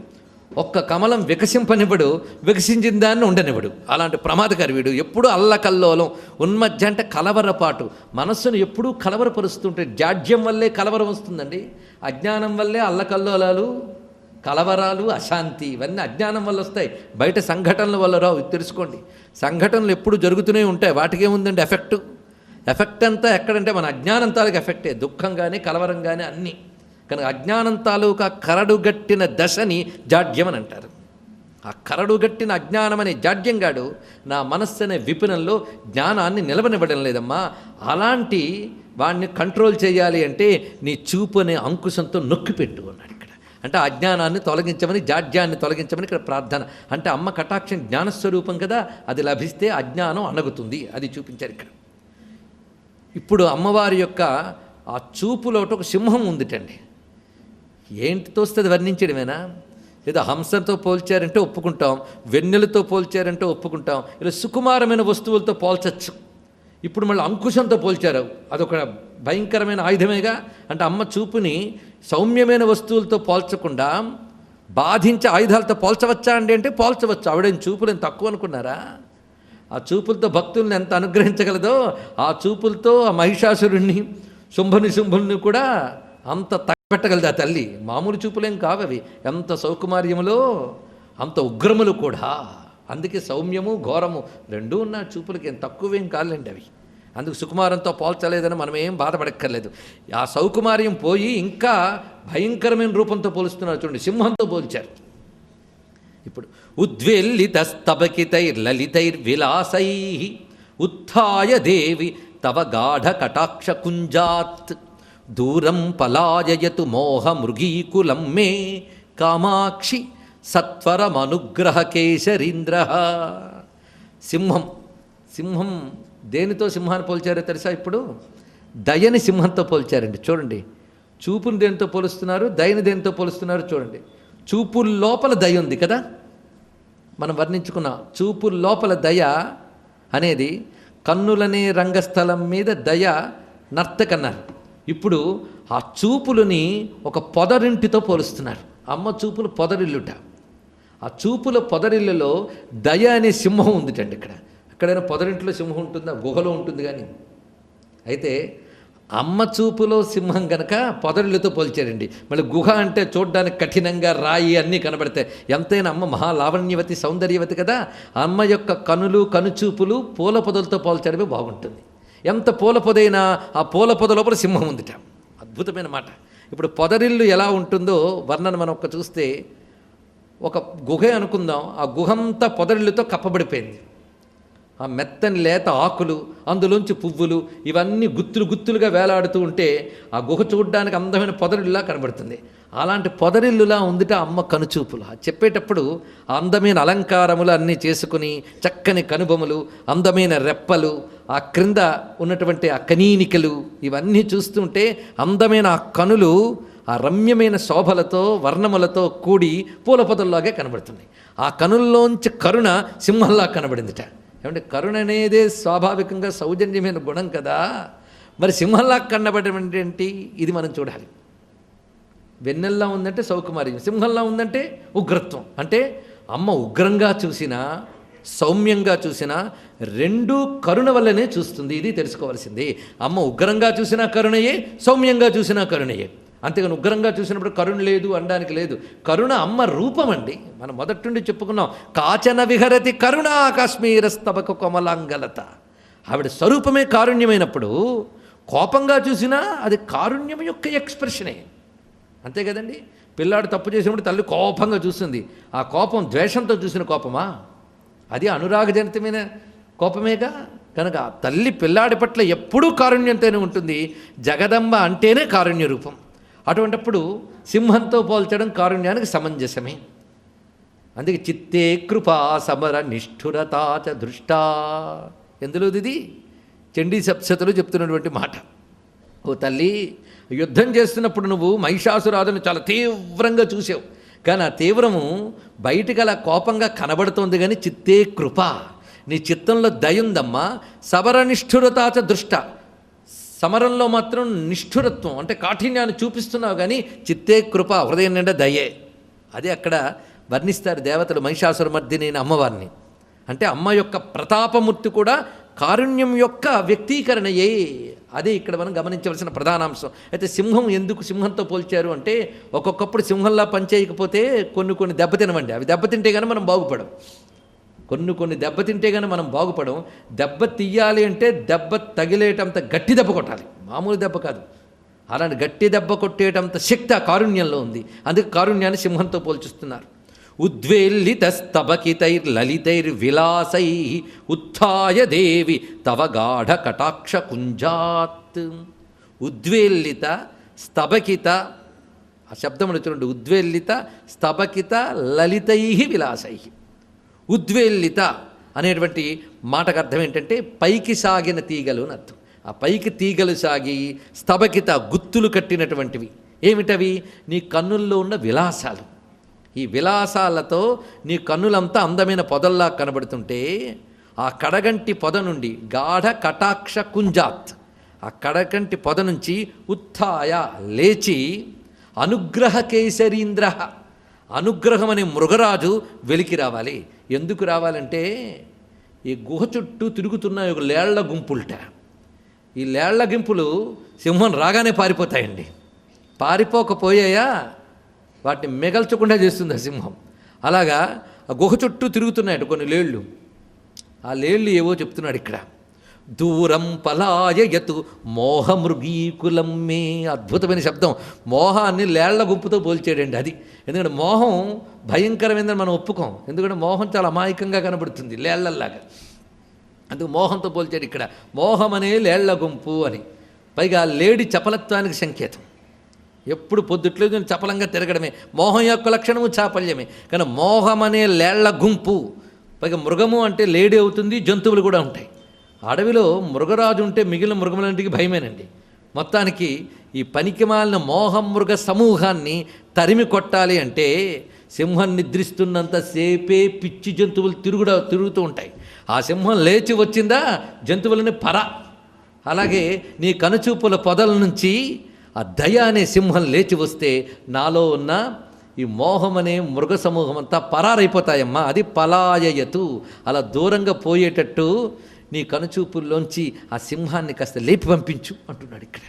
ఒక్క కమలం వికసింపనివ్వడు, వికసించిన దాన్ని ఉండనివ్వడు. అలాంటి ప్రమాదకారి వీడు. ఎప్పుడూ అల్లకల్లోలం, ఉన్మధ్య అంటే కలవరపాటు. మనస్సును ఎప్పుడూ కలవరపరుస్తుంటే జాడ్యం వల్లే కలవరం వస్తుందండి. అజ్ఞానం వల్లే అల్లకల్లోలాలు, కలవరాలు, అశాంతి, ఇవన్నీ అజ్ఞానం వల్ల వస్తాయి. బయట సంఘటనల వల్ల రావు, ఇది తెలుసుకోండి. సంఘటనలు ఎప్పుడు జరుగుతూనే ఉంటాయి, వాటికేముందండి ఎఫెక్ట్ అంతా ఎక్కడంటే మన అజ్ఞానం తాలూకు ఎఫెక్టే. దుఃఖం కానీ కలవరం కానీ అన్నీ. కనుక అజ్ఞానం తాలూకా కరడుగట్టిన దశని జాడ్యం అని అంటారు. ఆ కరడుగట్టిన అజ్ఞానం అనే జాడ్యంగాడు నా మనస్సు అనే విపినంలో జ్ఞానాన్ని నిలవనివ్వడం లేదమ్మా. అలాంటి వాడిని కంట్రోల్ చేయాలి అంటే నీ చూపు అనే అంకుశంతో నొక్కిపెట్టు అన్నాడు ఇక్కడ. అంటే అజ్ఞానాన్ని తొలగించమని, జాడ్యాన్ని తొలగించమని ఇక్కడ ప్రార్థన. అంటే అమ్మ కటాక్షం జ్ఞానస్వరూపం కదా, అది లభిస్తే అజ్ఞానం అణగుతుంది, అది చూపించారు ఇక్కడ. ఇప్పుడు అమ్మవారి యొక్క ఆ చూపులోట ఒక సింహం ఉందిటండి. ఏంటితో వస్తే అది వర్ణించడమేనా? లేదా హంసతో పోల్చారంటే ఒప్పుకుంటాం, వెన్నెలతో పోల్చారంటే ఒప్పుకుంటాం, ఇలా సుకుమారమైన వస్తువులతో పోల్చచ్చు. ఇప్పుడు మళ్ళీ అంకుశంతో పోల్చారు, అదొక భయంకరమైన ఆయుధమేగా. అంటే అమ్మ చూపుని సౌమ్యమైన వస్తువులతో పోల్చకుండా బాధించే ఆయుధాలతో పోల్చవచ్చా అండి అంటే పోల్చవచ్చు. ఆవిడేం చూపులను తక్కువ అనుకున్నారా? ఆ చూపులతో భక్తుల్ని ఎంత అనుగ్రహించగలదో ఆ చూపులతో ఆ మహిషాసురుణ్ణి, శుంభుని కూడా అంత తగ్గపెట్టగలదు ఆ తల్లి. మామూలు చూపులేం కావవి. ఎంత సౌకుమార్యములో అంత ఉగ్రములు కూడా. అందుకే సౌమ్యము ఘోరము రెండూ ఉన్న చూపులకి ఏం తక్కువేం కాలేండి అవి. అందుకు సుకుమారంతో పోల్చలేదని మనం ఏం బాధపడక్కర్లేదు. ఆ సౌకుమార్యం పోయి ఇంకా భయంకరమైన రూపంతో పోలుస్తున్నారు చూడండి, సింహంతో పోల్చారు. ఇప్పుడు ఉద్వేల్లితస్తబకితైర్లలితైర్విలాసై ఉత్థాయ దేవి తవ గాఢ కటాక్ష కుంజాత్ దూరం పలాయయతు మోహ మృగీకులం మే కామాక్షి సత్వరమనుగ్రహ కేశరీంద్ర. సింహం దేనితో సింహాన్ని పోల్చారో తెలుసా? ఇప్పుడు దయని సింహంతో పోల్చారండి. చూడండి, చూపుని దేనితో పోలుస్తున్నారు, దయని దేనితో పోలుస్తున్నారు చూడండి. చూపు లోపల దయ ఉంది కదా, మనం వర్ణించుకున్న చూపు లోపల దయ అనేది కన్నులనే రంగస్థలం మీద దయ నర్తకన్నారు. ఇప్పుడు ఆ చూపులని ఒక పొదరింటితో పోలుస్తున్నారు. అమ్మ చూపులు పొదరిల్లుట. ఆ చూపుల పొదరిల్లులో దయ అనే సింహం ఉందిటండి. ఎక్కడైనా పొదరింట్లో సింహం ఉంటుందా? గుహలో ఉంటుంది. కానీ అయితే అమ్మ చూపులో సింహం కనుక పొదరిళ్ళతో పోల్చారండి. మళ్ళీ గుహ అంటే చూడ్డానికి కఠినంగా రాయి అన్నీ కనబడతాయి. ఎంతైనా అమ్మ మహాలావణ్యవతి, సౌందర్యవతి కదా. అమ్మ యొక్క కనులు, కనుచూపులు పూల పొదలతో పోల్చడమే బాగుంటుంది. ఎంత పూల పొదైనా ఆ పూల పొద లోపల సింహం ఉందిట. అద్భుతమైన మాట. ఇప్పుడు పొదరిల్లు ఎలా ఉంటుందో వర్ణన మనం ఒక్క చూస్తే, ఒక గుహ అనుకుందాం, ఆ గుహంతా పొదరిల్లుతో కప్పబడిపోయింది. ఆ మెత్తని లేత ఆకులు, అందులోంచి పువ్వులు, ఇవన్నీ గుత్తులు గుత్తులుగా వేలాడుతూ ఉంటే ఆ గుహ చూడడానికి అందమైన పొదరిల్లులా కనబడుతుంది. అలాంటి పొదరిల్లులా ఉందిట అమ్మ కనుచూపులు. చెప్పేటప్పుడు ఆ అందమైన అలంకారములు అన్నీ చేసుకుని, చక్కని కనుబొమలు, అందమైన రెప్పలు, ఆ క్రింద ఉన్నటువంటి ఆ కనీనికలు, ఇవన్నీ చూస్తుంటే అందమైన ఆ కనులు ఆ రమ్యమైన శోభలతో వర్ణములతో కూడి పూల పొదల్లాగే కనబడుతున్నాయి. ఆ కనుల్లోంచి కరుణ సింహంలా కనబడిందిట. ఏమంటే కరుణ అనేదే స్వాభావికంగా సౌజన్యమైన గుణం కదా, మరి సింహంలా కనబడడం ఏంటి? ఇది మనం చూడాలి. వెన్నెల్లా ఉందంటే సౌకుమార్యం, సింహంలా ఉందంటే ఉగ్రత్వం. అంటే అమ్మ ఉగ్రంగా చూసినా సౌమ్యంగా చూసినా రెండూ కరుణ వల్లనే చూస్తుంది. ఇది తెలుసుకోవాల్సింది. అమ్మ ఉగ్రంగా చూసినా కరుణయే, సౌమ్యంగా చూసినా కరుణయే. అంతేగాని ఉగ్రంగా చూసినప్పుడు కరుణ లేదు అనడానికి లేదు. కరుణ అమ్మ రూపం అండి. మనం మొదటి నుండి చెప్పుకున్నాం, కాచన విహరతి కరుణ కాశ్మీరస్తబక కొమలాంగలత. ఆవిడ స్వరూపమే కారుణ్యమైనప్పుడు కోపంగా చూసినా అది కారుణ్యం యొక్క ఎక్స్ప్రెషనే. అంతే కదండి. పిల్లాడు తప్పు చేసినప్పుడు తల్లి కోపంగా చూస్తుంది. ఆ కోపం ద్వేషంతో చూసిన కోపమా? అది అనురాగజనితమైన కోపమేగా. కనుక తల్లి పిల్లాడి పట్ల ఎప్పుడూ కారుణ్యంతోనే ఉంటుంది. జగదంబ అంటేనే కారుణ్య రూపం. అటువంటిప్పుడు సింహంతో పోల్చడం కారుణ్యానికి సమంజసమే. అందుకే చిత్తే కృపా సమర నిష్ఠురతాచ దృష్టా. ఎందులోది? చండీ సప్తశతిలో చెప్తున్నటువంటి మాట. ఓ తల్లి, యుద్ధం చేస్తున్నప్పుడు నువ్వు మహిషాసురాదును చాలా తీవ్రంగా చూసావు, కానీ ఆ తీవ్రము బయటికి అలా కోపంగా కనబడుతోంది. కానీ చిత్తే కృప, నీ చిత్తంలో దయ ఉందమ్మా. సబరనిష్ఠురతాచ దృష్ట, సమరంలో మాత్రం నిష్ఠురత్వం అంటే కాఠిన్యాన్ని చూపిస్తున్నావు, కానీ చిత్తే కృప, హృదయం నిండా దయే. అదే అక్కడ వర్ణిస్తారు దేవతలు మహిషాసురమర్దిని అమ్మవారిని. అంటే అమ్మ యొక్క ప్రతాపమూర్తి కూడా కారుణ్యం యొక్క వ్యక్తీకరణయే. అదే ఇక్కడ మనం గమనించవలసిన ప్రధానాంశం. అయితే సింహం ఎందుకు సింహంతో పోల్చారు అంటే, ఒక్కొక్కప్పుడు సింహంలా పనిచేయకపోతే కొన్ని దెబ్బతినవండి. అవి దెబ్బతింటే కానీ మనం బాగుపడం. కొన్ని దెబ్బతింటే కానీ మనం బాగుపడం. దెబ్బ తీయాలి అంటే దెబ్బ తగిలేటంత గట్టి దెబ్బ కొట్టాలి, మామూలు దెబ్బ కాదు. అలాంటి గట్టి దెబ్బ కొట్టేటంత శక్తి ఆ కారుణ్యంలో ఉంది. అందుకే కారుణ్యాన్ని సింహంతో పోల్చుస్తున్నారు. ఉద్వేల్లితస్తబకితైర్లలితైర్విలాసై ఉత్థాయ దేవి తవ గాఢ కటాక్ష కుంజాత్. ఉద్వేల్లిత స్తబకిత, ఆ శబ్దములు చూడండి. ఉద్వేల్లిత స్తబకిత లలితై విలాసై. ఉద్వేల్లిత అనేటువంటి మాటకు అర్థం ఏంటంటే పైకి సాగిన తీగలు అని అర్థం. ఆ పైకి తీగలు సాగి స్తబకిత గుత్తులు కట్టినటువంటివి. ఏమిటవి? నీ కన్నుల్లో ఉన్న విలాసాలు. ఈ విలాసాలతో నీ కన్నులంతా అందమైన పొదల్లా కనబడుతుంటే, ఆ కడగంటి పొద నుండి గాఢ కటాక్ష కుంజాత్, ఆ కడగంటి పొద నుంచి ఉత్థాయ లేచి అనుగ్రహ కేసరీంద్ర, అనుగ్రహం అనే మృగరాజు వెలికి రావాలి. ఎందుకు రావాలంటే, ఈ గుహ చుట్టూ తిరుగుతున్న ఒక లేళ్ల గుంపులట. ఈ లేళ్ల గుంపులు సింహం రాగానే పారిపోతాయండి. పారిపోకపోయాయా వాటిని మిగల్చకుండా చేస్తుంది ఆ సింహం. అలాగా ఆ గుహ చుట్టూ తిరుగుతున్నాయట కొన్ని లేళ్ళు. ఆ లేళ్ళు ఏవో చెప్తున్నాడు ఇక్కడ. దూరం పలాయయతు మోహమృగీకులం మే. అద్భుతమైన శబ్దం. మోహాన్ని లేళ్ల గుంపుతో పోల్చాడండి. అది ఎందుకంటే మోహం భయంకరమైందని మనం ఒప్పుకోం. ఎందుకంటే మోహం చాలా అమాయకంగా కనబడుతుంది లేళ్లల్లాగా. అందుకు మోహంతో పోల్చాడు ఇక్కడ. మోహం అనే లేళ్ల గుంపు అని. పైగా లేడి చపలత్వానికి సంకేతం. ఎప్పుడు పొద్దుట్లో చపలంగా తిరగడమే. మోహం యొక్క లక్షణము చాపల్యమే. కానీ మోహం అనే లేళ్ల గుంపు, పైగా మృగము అంటే లేడి అవుతుంది, జంతువులు కూడా ఉంటాయి. అడవిలో మృగరాజు ఉంటే మిగిలిన మృగములంటికి భయమేనండి. మొత్తానికి ఈ పనికిమాలిన మోహం మృగ సమూహాన్ని తరిమి కొట్టాలి అంటే సింహం నిద్రిస్తున్నంతసేపే పిచ్చి జంతువులు తిరుగుతూ ఉంటాయి. ఆ సింహం లేచి వచ్చిందా జంతువులని అలాగే నీ కనుచూపుల పొదల నుంచి ఆ దయ అనే సింహం లేచి వస్తే నాలో ఉన్న ఈ మోహం అనే మృగ సమూహం అంతా పరారైపోతాయమ్మా. అది పలాయయతు, అలా దూరంగా పోయేటట్టు నీ కనుచూపుల్లోంచి ఆ సింహాన్ని కాస్త లేపి పంపించు అంటున్నాడు ఇక్కడ.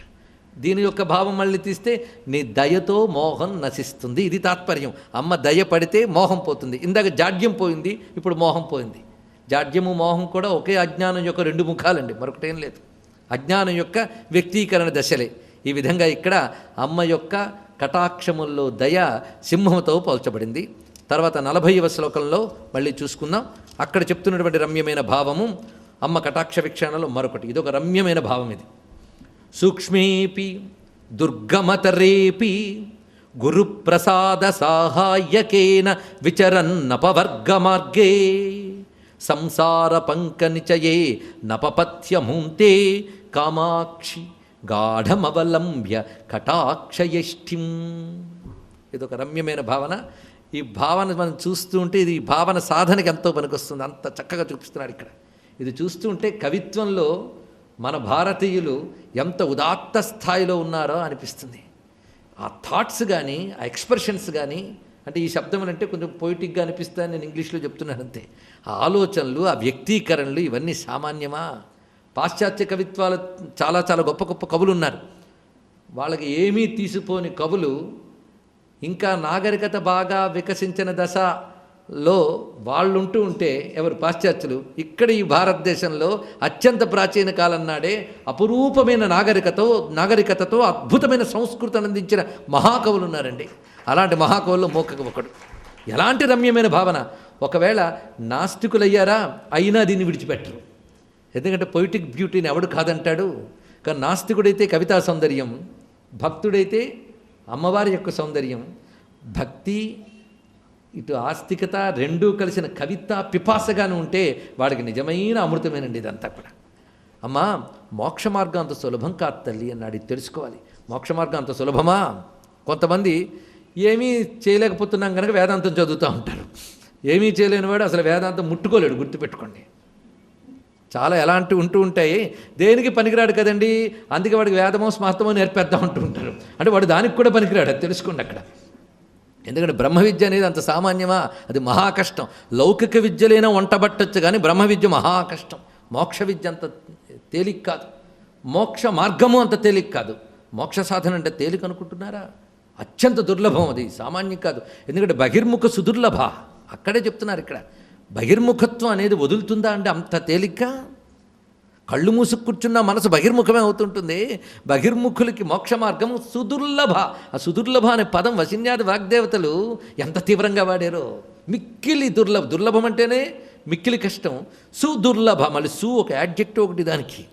దీని యొక్క భావం మళ్ళీ తీస్తే నీ దయతో మోహం నశిస్తుంది. ఇది తాత్పర్యం. అమ్మ దయ పడితే మోహం పోతుంది. ఇందాక జాడ్యం పోయింది, ఇప్పుడు మోహం పోయింది. జాడ్యము మోహం కూడా ఒకే అజ్ఞానం యొక్క రెండు ముఖాలండి, మరొకటేం లేదు. అజ్ఞానం యొక్క వ్యక్తీకరణ దశలే. ఈ విధంగా ఇక్కడ అమ్మ యొక్క కటాక్షముల్లో దయ సింహంతో పోల్చబడింది. తర్వాత 40వ శ్లోకంలో మళ్ళీ చూసుకుందాం. అక్కడ చెప్తున్నటువంటి రమ్యమైన భావము అమ్మ కటాక్ష వీక్షణలో మరొకటి. ఇది ఒక రమ్యమైన భావం. ఇది సూక్ష్మేపి దుర్గమతరేపి గురుప్రసాద సాహాయ్యకేన విచరన్నపవర్గమార్గే సంసార పంకనిచయే నపపథ్యముంతే కామాక్షి గాఢమవలంబ్య కటాక్షయష్టిం. ఇదొక రమ్యమైన భావన. ఈ భావన మనం చూస్తూ ఉంటే ఇది భావన సాధనకి ఎంతో పనికొస్తుంది. అంత చక్కగా చూపిస్తున్నాడు ఇక్కడ. ఇది చూస్తూ ఉంటే కవిత్వంలో మన భారతీయులు ఎంత ఉదాత్త స్థాయిలో ఉన్నారో అనిపిస్తుంది. ఆ థాట్స్ కానీ ఆ ఎక్స్ప్రెషన్స్ కానీ, అంటే ఈ శబ్దములు అంటే కొంచెం పొయిటిక్గా అనిపిస్తాయని నేను ఇంగ్లీష్లో చెప్తున్నాను అంతే. ఆ ఆలోచనలు, ఆ వ్యక్తీకరణలు ఇవన్నీ సామాన్యమా? పాశ్చాత్య కవిత్వాలు చాలా చాలా గొప్ప గొప్ప కవులు ఉన్నారు. వాళ్ళకి ఏమీ తీసిపోని కవులు ఇంకా నాగరికత బాగా వికసించిన దశలో వాళ్ళుంటూ ఉంటే ఎవరు పాశ్చాత్యులు. ఇక్కడ ఈ భారతదేశంలో అత్యంత ప్రాచీన కాలం నాడే అపురూపమైన నాగరికతతో అద్భుతమైన సంస్కృతిని అందించిన మహాకవులు ఉన్నారండి. అలాంటి మహాకవుల్లో మూకకు ఒకడు. ఎలాంటి రమ్యమైన భావన! ఒకవేళ నాస్తికులయ్యారా అయినా దీన్ని విడిచిపెట్టరు. ఎందుకంటే పొయిటిక్ బ్యూటీని ఎవడు కాదంటాడు. కానీ నాస్తికుడైతే కవితా సౌందర్యం, భక్తుడైతే అమ్మవారి యొక్క సౌందర్యం, భక్తి ఇటు ఆస్తికత రెండూ కలిసిన కవిత పిపాసగాను ఉంటే వాడికి నిజమైన అమృతమేనండి ఇదంతా కూడా. అమ్మా, మోక్ష మార్గం అంత సులభం కాదు తల్లి అన్నాడు. ఇది తెలుసుకోవాలి. మోక్ష మార్గం అంత సులభమా? కొంతమంది ఏమీ చేయలేకపోతున్నాం కనుక వేదాంతం చదువుతూ ఉంటారు. ఏమీ చేయలేనివాడు అసలు వేదాంతం ముట్టుకోలేడు, గుర్తుపెట్టుకోండి. చాలా ఎలాంటివి ఉంటూ ఉంటాయి. దేనికి పనికిరాడు కదండి, అందుకే వాడికి వేదమో స్మార్తమో నేర్పేద్దాం అంటూ ఉంటారు. అంటే వాడు దానికి కూడా పనికిరాడు, అది తెలుసుకోండి అక్కడ. ఎందుకంటే బ్రహ్మ విద్య అనేది అంత సామాన్యమా? అది మహాకష్టం. లౌకిక విద్యలైనా వంటబట్టచ్చు కానీ బ్రహ్మ విద్య మహాకష్టం. మోక్ష విద్య అంత తేలిక కాదు. మోక్ష మార్గము అంత తేలిక కాదు. మోక్ష సాధన అంటే తేలిక అనుకుంటున్నారా? అత్యంత దుర్లభం, అది సామాన్యం కాదు. ఎందుకంటే బహిర్ముఖ సుదుర్లభ, అక్కడే చెప్తున్నారు ఇక్కడ. బహిర్ముఖత్వం అనేది వదులుతుందా అంటే అంత తేలిక? కళ్ళు మూసుకు కూర్చున్న మనసు బహిర్ముఖమే అవుతుంటుంది. బహిర్ముఖులకి మోక్ష మార్గం సుదుర్లభ. ఆ సుదుర్లభ అనే పదం వశిన్యాది వాగ్దేవతలు ఎంత తీవ్రంగా వాడారో. మిక్కిలి దుర్లభం అంటేనే మిక్కిలి కష్టం. సుదుర్లభ, మళ్ళీ సు ఒక యాడ్జెక్టివ్ ఒకటి దానికి.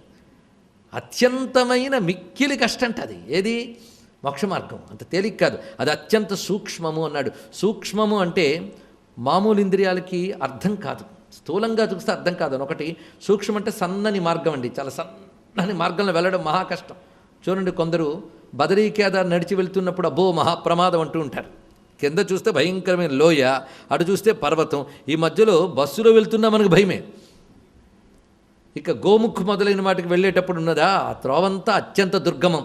అత్యంతమైన మిక్కిలి కష్టం అంట అది. ఏది? మోక్ష మార్గం అంత తేలిక కాదు. అది అత్యంత సూక్ష్మము అన్నాడు. సూక్ష్మము అంటే మామూలు ఇంద్రియాలకి అర్థం కాదు, స్థూలంగా చూస్తే అర్థం కాదు. ఒకటి సూక్ష్మం అంటే సన్నని మార్గం అండి. చాలా సన్నని మార్గంలో వెళ్ళడం మహా కష్టం. చూడండి, కొందరు బదరీ కేదార్ నడిచి వెళ్తున్నప్పుడు అబ్బో మహాప్రమాదం అంటూ ఉంటారు. కింద చూస్తే భయంకరమైన లోయ, అటు చూస్తే పర్వతం, ఈ మధ్యలో బస్సులో వెళ్తున్నా మనకు భయమే. ఇక గోముఖ్ మొదలైన వాటికి వెళ్ళేటప్పుడు ఉన్నదా ఆ త్రోవంతా అత్యంత దుర్గమం.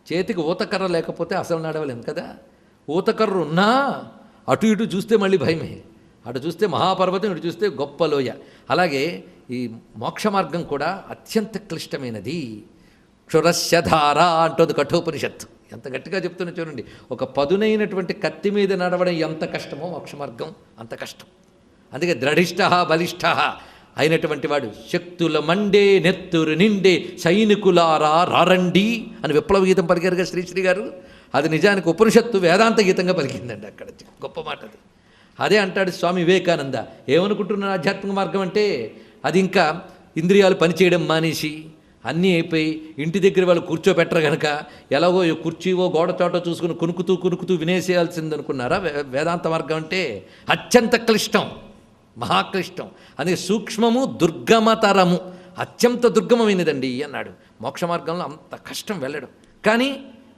చేతికి ఊతకర్ర లేకపోతే అసలు నడవలేం కదా. ఊతకర్ర ఉన్నా అటు ఇటు చూస్తే మళ్ళీ భయమే. అటు చూస్తే మహాపర్వతం, ఇటు చూస్తే గొప్ప లోయ. అలాగే ఈ మోక్ష మార్గం కూడా అత్యంత క్లిష్టమైనది. క్షురస్యధార అంటుంది కఠోపనిషత్తు. ఎంత గట్టిగా చెప్తున్నా చూడండి. ఒక పదునైనటువంటి కత్తి మీద నడవడం ఎంత కష్టమో మోక్ష మార్గం అంత కష్టం. అందుకే ద్రఢిష్ట బలిష్ట అయినటువంటి వాడు శక్తుల మండే నెత్తురు నిండే సైనికులారా రారండి అని విప్లవ గీతం పలికారుగా శ్రీశ్రీ గారు. అది నిజానికి ఉపనిషత్తు వేదాంత గీతంగా పలికిందండి. అక్కడ గొప్ప మాట అది. అదే అంటాడు స్వామి వివేకానంద. ఏమనుకుంటున్నారు ఆధ్యాత్మిక మార్గం అంటే? అది ఇంకా ఇంద్రియాలు పనిచేయడం మానేసి అన్నీ అయిపోయి ఇంటి దగ్గర వాళ్ళు కూర్చోబెట్టరు కనుక ఎలాగో కుర్చీవో గోడచాటో చూసుకుని కునుకుతూ వినేసేయాల్సింది అనుకున్నారా? వేదాంత మార్గం అంటే అత్యంత క్లిష్టం, మహాక్లిష్టం. అందుకే సూక్ష్మము దుర్గమతరము, అత్యంత దుర్గమమైనదండి అన్నాడు. మోక్ష మార్గంలో అంత కష్టం వెళ్ళడం, కానీ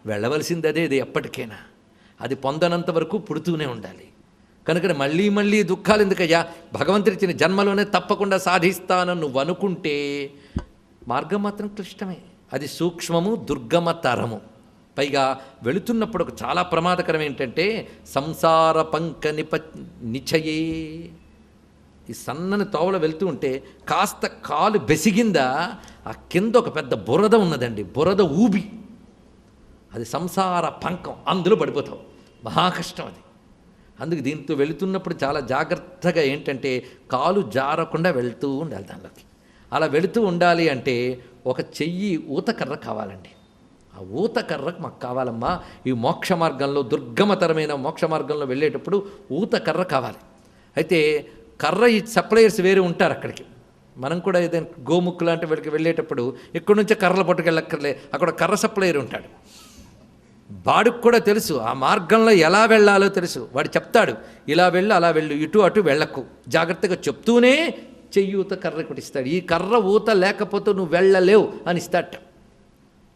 వెళ్ళవలసింది అదే. ఇది ఎప్పటికైనా అది పొందనంత వరకు పుడుతూనే ఉండాలి. కనుక మళ్ళీ దుఃఖాలు ఎందుకయ్యా? భగవంతుడి ఇచ్చిన జన్మలోనే తప్పకుండా సాధిస్తానని నువ్వు అనుకుంటే మార్గం మాత్రం క్లిష్టమే. అది సూక్ష్మము దుర్గమతరము. పైగా వెళుతున్నప్పుడు ఒక చాలా ప్రమాదకరం ఏంటంటే సంసార పంక నిచయే. ఈ సన్నని తోవలో వెళ్తూ ఉంటే కాస్త కాలు బెసిగిందా ఆ కింద ఒక పెద్ద బురద ఉన్నదండి, బురద ఊబి, అది సంసార పంకం, అందులో పడిపోతావు. మహాకష్టం అది. అందుకు దీంతో వెళుతున్నప్పుడు చాలా జాగ్రత్తగా ఏంటంటే కాలు జారకుండా వెళ్తూ ఉండాలి దానిలోకి. అలా వెళుతూ ఉండాలి అంటే ఒక చెయ్యి ఊతకర్ర కావాలండి. ఆ ఊతకర్ర మాకు కావాలమ్మా, ఈ మోక్ష మార్గంలో దుర్గమతరమైన మోక్ష మార్గంలో వెళ్ళేటప్పుడు ఊతకర్ర కావాలి. అయితే కర్ర ఈ సప్లయర్స్ వేరే ఉంటారు అక్కడికి. మనం కూడా ఏదైనా గోముక్కు లాంటి వీళ్ళకి వెళ్ళేటప్పుడు ఇక్కడి నుంచే కర్రలు పట్టుకెళ్ళక్కర్లే, అక్కడ కర్ర సప్లయర్ ఉంటాడు. వాడికి కూడా తెలుసు ఆ మార్గంలో ఎలా వెళ్ళాలో తెలుసు. వాడు చెప్తాడు, ఇలా వెళ్ళు అలా వెళ్ళు, ఇటు అటు వెళ్ళకు, జాగ్రత్తగా చెప్తూనే చెయ్యి ఊత కర్ర కొట్టిస్తాడు. ఈ కర్ర ఊత లేకపోతే నువ్వు వెళ్ళలేవు అని ఇస్తాట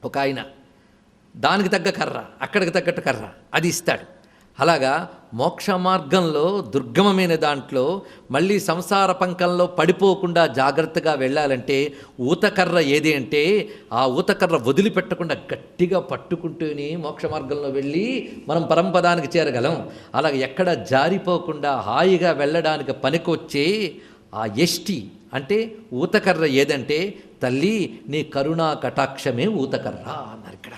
ఒక ఆయన. దానికి తగ్గ కర్ర, అక్కడికి తగ్గట్టు కర్ర అది ఇస్తాడు. అలాగా మోక్ష మార్గంలో దుర్గమమైన దాంట్లో మళ్ళీ సంసార పంకంలో పడిపోకుండా జాగ్రత్తగా వెళ్ళాలంటే ఊతకర్ర ఏది అంటే ఆ ఊతకర్ర వదిలిపెట్టకుండా గట్టిగా పట్టుకుంటూనే మోక్ష మార్గంలో వెళ్ళి మనం పరంపదానికి చేరగలం. అలాగే ఎక్కడ జారిపోకుండా హాయిగా వెళ్ళడానికి పనికొచ్చే ఆ ఎష్టి అంటే ఊతకర్ర ఏదంటే తల్లి నీ కరుణా కటాక్షమే ఊతకర్ర అన్నారు. ఇక్కడ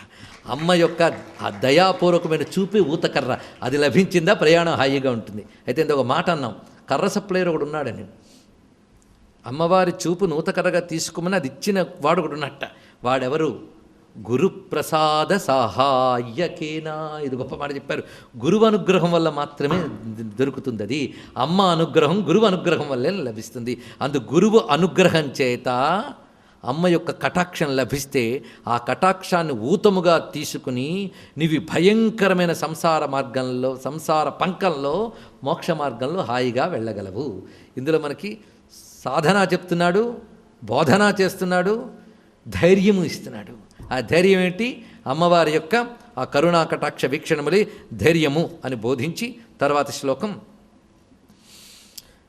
అమ్మ యొక్క ఆ దయాపూర్వకమైన చూపి ఊతకర్ర అది లభించిందా ప్రయాణం హాయిగా ఉంటుంది. అయితే ఇంత ఒక మాట అన్నాం, కర్ర సప్లయర్ ఒకడు ఉన్నాడని. అమ్మవారి చూపును ఊతకర్రగా తీసుకోమని అది ఇచ్చిన వాడు ఒకడు ఉన్నట్ట. వాడెవరు? గురుప్రసాద సహాయకేనా. ఇది గొప్ప మాట చెప్పారు. గురువు అనుగ్రహం వల్ల మాత్రమే దొరుకుతుంది అది. అమ్మ అనుగ్రహం గురువు అనుగ్రహం వల్లే లభిస్తుంది. అందు గురువు అనుగ్రహం చేత అమ్మ యొక్క కటాక్షం లభిస్తే ఆ కటాక్షాన్ని ఊతముగా తీసుకుని నీవి భయంకరమైన సంసార మార్గంలో సంసార పంకంలో మోక్ష మార్గంలో హాయిగా వెళ్ళగలవు. ఇందులో మనకి సాధన చెప్తున్నాడు, బోధన చేస్తున్నాడు, ధైర్యము ఇస్తున్నాడు. ఆ ధైర్యం ఏంటి? అమ్మవారి యొక్క ఆ కరుణా కటాక్ష వీక్షణములే ధైర్యము అని బోధించి తర్వాత శ్లోకం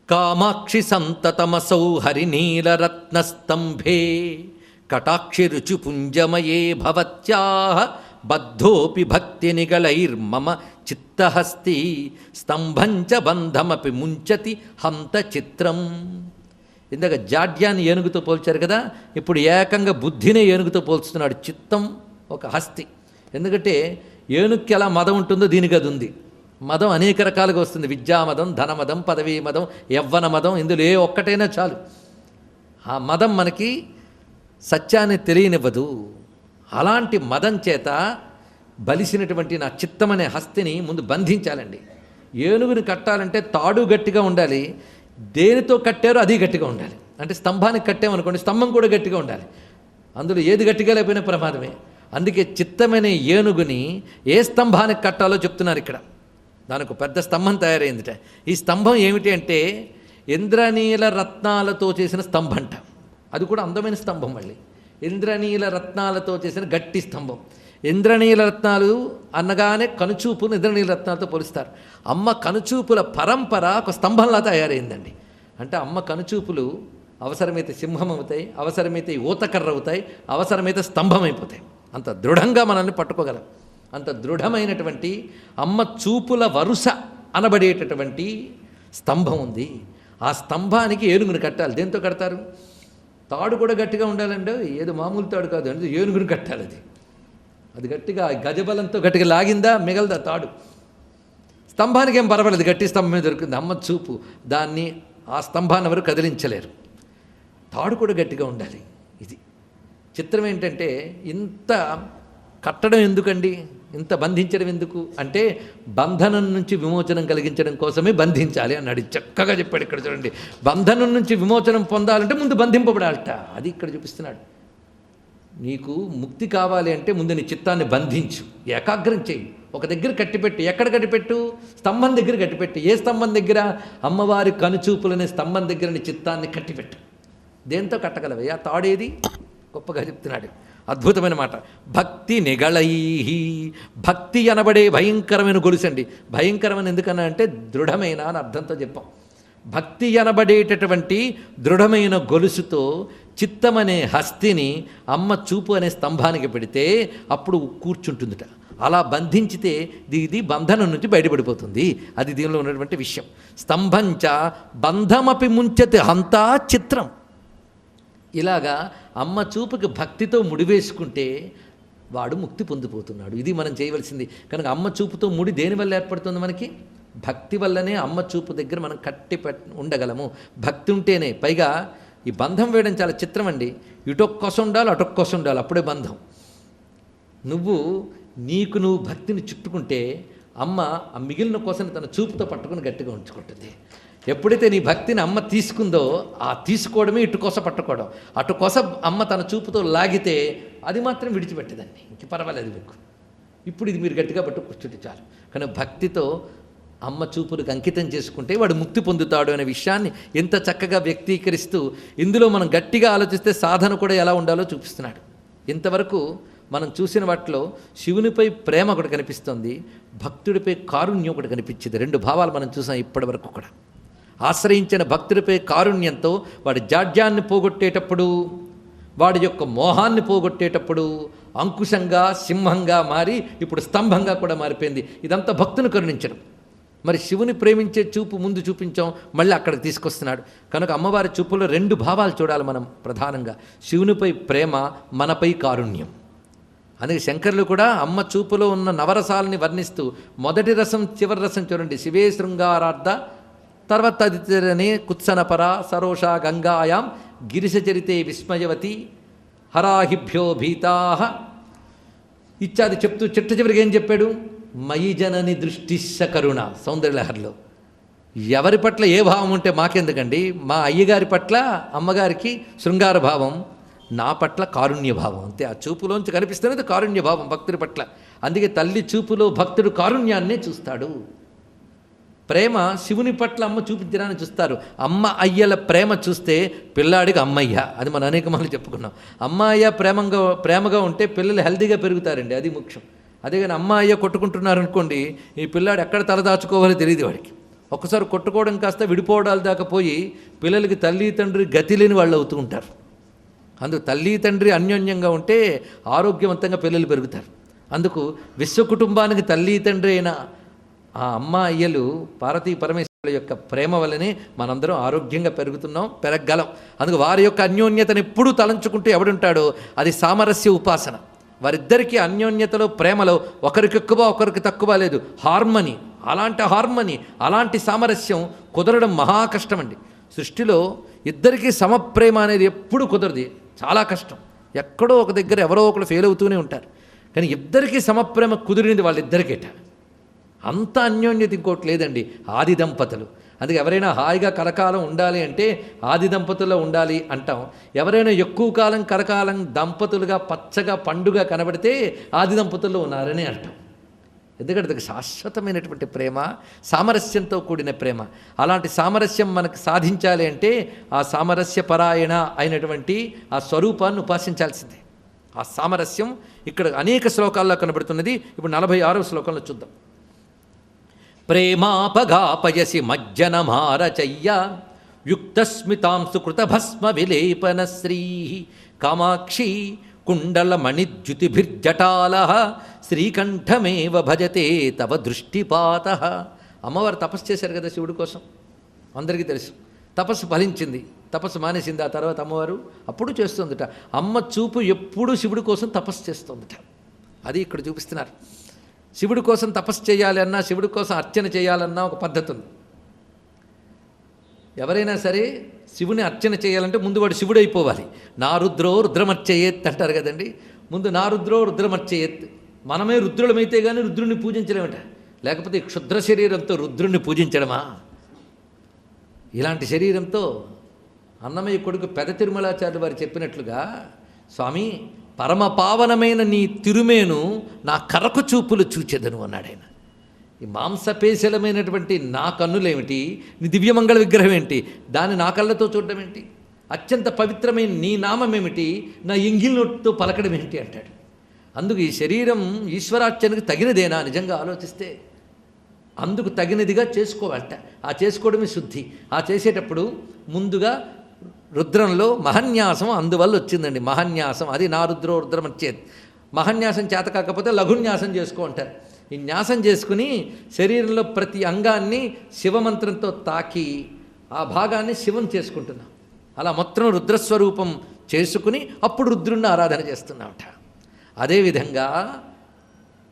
కామాక్షి సంతతమసౌ హరినీలరత్నస్తంభే కటాక్షి రుచిపుంజమయే భవత్యాః బద్ధోపి భక్తి నిగళైర్మమ చిత్తహస్తి స్తంభంచ బంధమపి ముంచతి హంత చిత్రం. ఇందాక జాడ్యాన్ని ఏనుగుతో పోల్చారు కదా, ఇప్పుడు ఏకంగా బుద్ధినే ఏనుగుతో పోల్చుతున్నాడు. చిత్తం ఒక హస్తి. ఎందుకంటే ఏనుగుకి ఎలా మదం ఉంటుందో దీనికి అది ఉంది. మదం అనేక రకాలుగా వస్తుంది. విద్యామదం, ధనమదం, పదవీ మదం, యవ్వన మదం, ఇందులో ఏ ఒక్కటైనా చాలు. ఆ మదం మనకి సత్యాన్ని తెలియనివ్వదు. అలాంటి మదం చేత బలిసినటువంటి నా చిత్తమనే హస్తిని ముందు బంధించాలండి. ఏనుగుని కట్టాలంటే తాడు గట్టిగా ఉండాలి, దేనితో కట్టారో అది గట్టిగా ఉండాలి. అంటే స్తంభానికి కట్టామనుకోండి, స్తంభం కూడా గట్టిగా ఉండాలి. అందులో ఏది గట్టిగా లేకపోయినా ప్రమాదమే. అందుకే చిత్తమనే ఏనుగుని ఏ స్తంభానికి కట్టాలో చెప్తున్నారు ఇక్కడ. దానికి పెద్ద స్తంభం తయారైందిట. ఈ స్తంభం ఏమిటి అంటే ఇంద్రనీల రత్నాలతో చేసిన స్తంభంట. అది కూడా అందమైన స్తంభం. మళ్ళీ ఇంద్రనీల రత్నాలతో చేసిన గట్టి స్తంభం. ఇంద్రనీల రత్నాలు అనగానే కనుచూపులు ఇంద్రనీల రత్నాలతో పోలుస్తారు. అమ్మ కనుచూపుల పరంపర ఒక స్తంభంలా తయారైందండి. అంటే అమ్మ కనుచూపులు అవసరమైతే సింహం అవుతాయి, అవసరమైతే ఊతకర్ర అవుతాయి, అవసరమైతే స్తంభం అయిపోతాయి. అంత దృఢంగా మనల్ని పట్టుకోగలం. అంత దృఢమైనటువంటి అమ్మ చూపుల వరుస అనబడేటటువంటి స్తంభం ఉంది. ఆ స్తంభానికి ఏనుగుని కట్టాలి. దేంతో కడతారు? తాడు కూడా గట్టిగా ఉండాలండి. ఏదో మామూలు తాడు కాదు అంటే ఏనుగుని కట్టాలి. అది గట్టిగా గజబలంతో గట్టిగా లాగిందా మిగలదా తాడు. స్తంభానికి ఏం పర్వాలేదు, గట్టి స్తంభమే దొరుకుతుంది. అమ్మ చూపు దాన్ని ఆ స్తంభాన్ని ఎవరు కదిలించలేరు. తాడు కూడా గట్టిగా ఉండాలి. ఇది చిత్రం ఏంటంటే ఇంత కట్టడం ఎందుకండి, ఇంత బంధించడం ఎందుకు అంటే బంధనం నుంచి విమోచనం కలిగించడం కోసమే బంధించాలి అన్నాడు. చక్కగా చెప్పాడు. ఇక్కడ చూడండి, బంధనం నుంచి విమోచనం పొందాలంటే ముందు బంధింపబడాలట. అది ఇక్కడ చూపిస్తున్నాడు. నీకు ముక్తి కావాలి అంటే ముందు నీ చిత్తాన్ని బంధించు, ఏకాగ్రం చేయి, ఒక దగ్గర కట్టిపెట్టు. ఎక్కడ కట్టిపెట్టు? స్తంభం దగ్గర కట్టిపెట్టు. ఏ స్తంభం దగ్గర? అమ్మవారి కనుచూపులనే స్తంభం దగ్గర నీ చిత్తాన్ని కట్టిపెట్టు. దేంతో కట్టగలవే? ఆ తాడేది? గొప్పగా చెప్తున్నాడు. అద్భుతమైన మాట. భక్తి నిగళైహి. భక్తి అనబడే భయంకరమైన గొలుసండి. భయంకరమైన ఎందుకన్నా అంటే దృఢమైన అని అర్థంతో చెప్పాం. భక్తి అనబడేటటువంటి దృఢమైన గొలుసుతో చిత్తమనే హస్తిని అమ్మ చూపు అనే స్తంభానికి పెడితే అప్పుడు కూర్చుంటుందిట. అలా బంధించితే ఇది బంధనం నుంచి బయటపడిపోతుంది. అది దీనిలో ఉన్నటువంటి విషయం. స్తంభంచ బంధమపి ముంచతి హంతా చిత్రం. ఇలాగా అమ్మ చూపుకి భక్తితో ముడివేసుకుంటే వాడు ముక్తి పొందిపోతున్నాడు. ఇది మనం చేయవలసింది. కనుక అమ్మ చూపుతో ముడి దేనివల్ల ఏర్పడుతుంది? మనకి భక్తి వల్లనే అమ్మ చూపు దగ్గర మనం ఉండగలము. భక్తి ఉంటేనే. పైగా ఈ బంధం వేయడం చాలా చిత్రం అండి. ఇటొక్క కోసం ఉండాలి, అటొక్క కోసం ఉండాలి, అప్పుడే బంధం. నువ్వు భక్తిని చుట్టుకుంటే అమ్మ ఆ మిగిలిన కోసం తన చూపుతో పట్టుకుని గట్టిగా ఉంచుకుంటుంది. ఎప్పుడైతే నీ భక్తిని అమ్మ తీసుకుందో ఆ తీసుకోవడమే ఇటుకోస పట్టుకోవడం. అటుకోస అమ్మ తన చూపుతో లాగితే అది మాత్రం విడిచిపెట్టేదండి, ఇంక పర్వాలేదు మీకు, ఇప్పుడు ఇది మీరు గట్టిగా పట్టు కూర్చుంటే చాలు. కానీ భక్తితో అమ్మ చూపులకు అంకితం చేసుకుంటే వాడు ముక్తి పొందుతాడు అనే విషయాన్ని ఎంత చక్కగా వ్యక్తీకరిస్తూ ఇందులో మనం గట్టిగా ఆలోచిస్తే సాధన కూడా ఎలా ఉండాలో చూపిస్తున్నాడు. ఇంతవరకు మనం చూసిన వాటిలో శివునిపై ప్రేమ ఒకటి కనిపిస్తుంది, భక్తుడిపై కారుణ్యం ఒకటి కనిపించింది. రెండు భావాలు మనం చూసాం ఇప్పటి వరకు కూడా. ఆశ్రయించిన భక్తుడిపై కారుణ్యంతో వాడి జాడ్యాన్ని పోగొట్టేటప్పుడు, వాడి యొక్క మోహాన్ని పోగొట్టేటప్పుడు అంకుశంగా సింహంగా మారి ఇప్పుడు స్తంభంగా కూడా మారిపోయింది. ఇదంతా భక్తుని కరుణించడం. మరి శివుని ప్రేమించే చూపు ముందు చూపించాం, మళ్ళీ అక్కడికి తీసుకొస్తున్నాడు. కనుక అమ్మవారి చూపులో రెండు భావాలు చూడాలి మనం ప్రధానంగా, శివునిపై ప్రేమ, మనపై కారుణ్యం. అందుకే శంకర్లు కూడా అమ్మ చూపులో ఉన్న నవరసాలని వర్ణిస్తూ మొదటి రసం చివరి రసం చూడండి, శివే శృంగారార్థ, తర్వాత తదితరనే కుత్సనపర సరోష గంగాయాం గిరిశచరితే విస్మయవతి హరాహిభ్యో భీతా ఇత్యాది చెప్తూ చిట్ట చివరికి ఏం చెప్పాడు, మయి జనని దృష్టిశ కరుణ. సౌందర్యలహరిలో ఎవరి పట్ల ఏ భావం ఉంటే మాకెందుకండి, మా అయ్యగారి పట్ల అమ్మగారికి శృంగార భావం, నా పట్ల కారుణ్య భావం, అంతే. ఆ చూపులోంచి కనిపిస్తున్నది కారుణ్య భావం భక్తుడి పట్ల. అందుకే తల్లి చూపులో భక్తుడు కారుణ్యాన్నే చూస్తాడు. ప్రేమ శివుని పట్ల అమ్మ చూపించడాన్ని చూస్తారు. అమ్మ అయ్యల ప్రేమ చూస్తే పిల్లాడికి అమ్మయ్య, అది మనం అనేక మంది చెప్పుకున్నాం. అమ్మ అయ్య ప్రేమగా ఉంటే పిల్లలు హెల్తీగా పెరుగుతారండి, అది ముఖ్యం. అదే కానీ అమ్మ అయ్య కొట్టుకుంటున్నారనుకోండి, ఈ పిల్లాడు ఎక్కడ తలదాచుకోవాలో తెలియదు వాడికి. ఒక్కసారి కొట్టుకోవడం కాస్త విడిపోవడాలు దాకా పోయి పిల్లలకి తల్లి తండ్రి గతి లేని వాళ్ళు అవుతూ ఉంటారు. అందుకు తల్లి తండ్రి అన్యోన్యంగా ఉంటే ఆరోగ్యవంతంగా పిల్లలు పెరుగుతారు. అందుకు విశ్వకుటుంబానికి తల్లి తండ్రి అయిన ఆ అమ్మ అయ్యలు పార్వతీ పరమేశ్వరుల యొక్క ప్రేమ వల్లనే మనందరం ఆరోగ్యంగా పెరగగలం. అందుకు వారి యొక్క అన్యోన్యతను ఎప్పుడూ తలంచుకుంటూ ఎవడుంటాడో అది సామరస్య ఉపాసన. వారిద్దరికీ అన్యోన్యతలో ప్రేమలో ఒకరికి ఎక్కువ ఒకరికి తక్కువ లేదు, హార్మనీ. అలాంటి సామరస్యం కుదరడం మహా కష్టమండి. సృష్టిలో ఇద్దరికీ సమప్రేమ అనేది ఎప్పుడు కుదరదు, చాలా కష్టం. ఎక్కడో ఒక దగ్గర ఎవరో ఒకరు ఫెయిల్ అవుతూనే ఉంటారు. కానీ ఇద్దరికీ సమప్రేమ కుదిరింది వాళ్ళిద్దరికేట. అంత అన్యోన్యత ఇంకోటి లేదండి. ఆది దంపతులు. అందుకే ఎవరైనా హాయిగా కలకాలం ఉండాలి అంటే ఆది దంపతుల్లో ఉండాలి అంటాం. ఎవరైనా ఎక్కువ కాలం కలకాలం దంపతులుగా పచ్చగా పండుగ కనబడితే ఆది దంపతుల్లో ఉన్నారని అంటాం. ఎందుకంటే అది శాశ్వతమైనటువంటి ప్రేమ, సామరస్యంతో కూడిన ప్రేమ. అలాంటి సామరస్యం మనకు సాధించాలి అంటే ఆ సామరస్య పరాయణ అయినటువంటి ఆ స్వరూపాన్ని ఉపాసించాల్సిందే. ఆ సామరస్యం ఇక్కడ అనేక శ్లోకాల్లో కనబడుతున్నది. ఇప్పుడు 46వ శ్లోకంలో చూద్దాం. ప్రేమాపగాపయసి మజ్జనమారచయ్య యుక్తస్మితాం సుకృత భస్మ విలేపన శ్రీ కామాక్షి కుండలమణిద్యుతిభిర్జటాల శ్రీకంఠమేవ భజతే తవ దృష్టిపాత. అమ్మవారు తపస్సు చేశారు కదా శివుడి కోసం, అందరికీ తెలుసు. తపస్సు ఫలించింది, తపస్సు మానేసింది. ఆ తర్వాత అమ్మవారు అప్పుడు చేస్తుందట. అమ్మ చూపు ఎప్పుడూ శివుడి కోసం తపస్సు చేస్తుందట. అది ఇక్కడ చూపిస్తున్నారు. శివుడి కోసం తపస్సు చేయాలన్నా, శివుడి కోసం అర్చన చేయాలన్నా ఒక పద్ధతి ఉంది. ఎవరైనా సరే శివుని అర్చన చేయాలంటే ముందు వాడు శివుడు అయిపోవాలి. నా రుద్రో రుద్రమర్చయేత్ అంటారు కదండి. ముందు నా రుద్రో రుద్రమర్చయేత్. మనమే రుద్రులమైతే కానీ రుద్రుడిని పూజించలేమట. లేకపోతే క్షుద్ర శరీరంతో రుద్రుడిని పూజించడమా? ఇలాంటి శరీరంతో అన్నమయ్య కొడుకు పెద తిరుమలాచార్యులు వారు చెప్పినట్లుగా, స్వామి పరమపావనమైన నీ తిరుమేను నా కరకు చూపులు చూచెదను అన్నాడు ఆయన. ఈ మాంసపేశలమైనటువంటి నా కన్నులేమిటి, నీ దివ్యమంగళ విగ్రహం ఏంటి, దాన్ని నా కళ్ళతో చూడడం ఏంటి, అత్యంత పవిత్రమైన నీ నామం ఏమిటి, నా ఎంగిల్ నోటితో పలకడం ఏంటి అంటాడు. అందుకు ఈ శరీరం ఈశ్వరార్చనకు తగినదేనా నిజంగా ఆలోచిస్తే? అందుకు తగినదిగా చేసుకోవాలట. ఆ చేసుకోవడమే శుద్ధి. ఆ చేసేటప్పుడు ముందుగా రుద్రంలో మహన్యాసం అందువల్ల వచ్చిందండి. మహన్యాసం, అది నా రుద్రో రుద్రమర్చేది. మహన్యాసం చేత కాకపోతే లఘున్యాసం చేసుకో అంటారు. ఈ న్యాసం చేసుకుని శరీరంలో ప్రతి అంగాన్ని శివమంత్రంతో తాకి ఆ భాగాన్ని శివం చేసుకుంటున్నాం. అలా మొత్తం రుద్రస్వరూపం చేసుకుని అప్పుడు రుద్రుణ్ణి ఆరాధన చేస్తున్నామట. అదేవిధంగా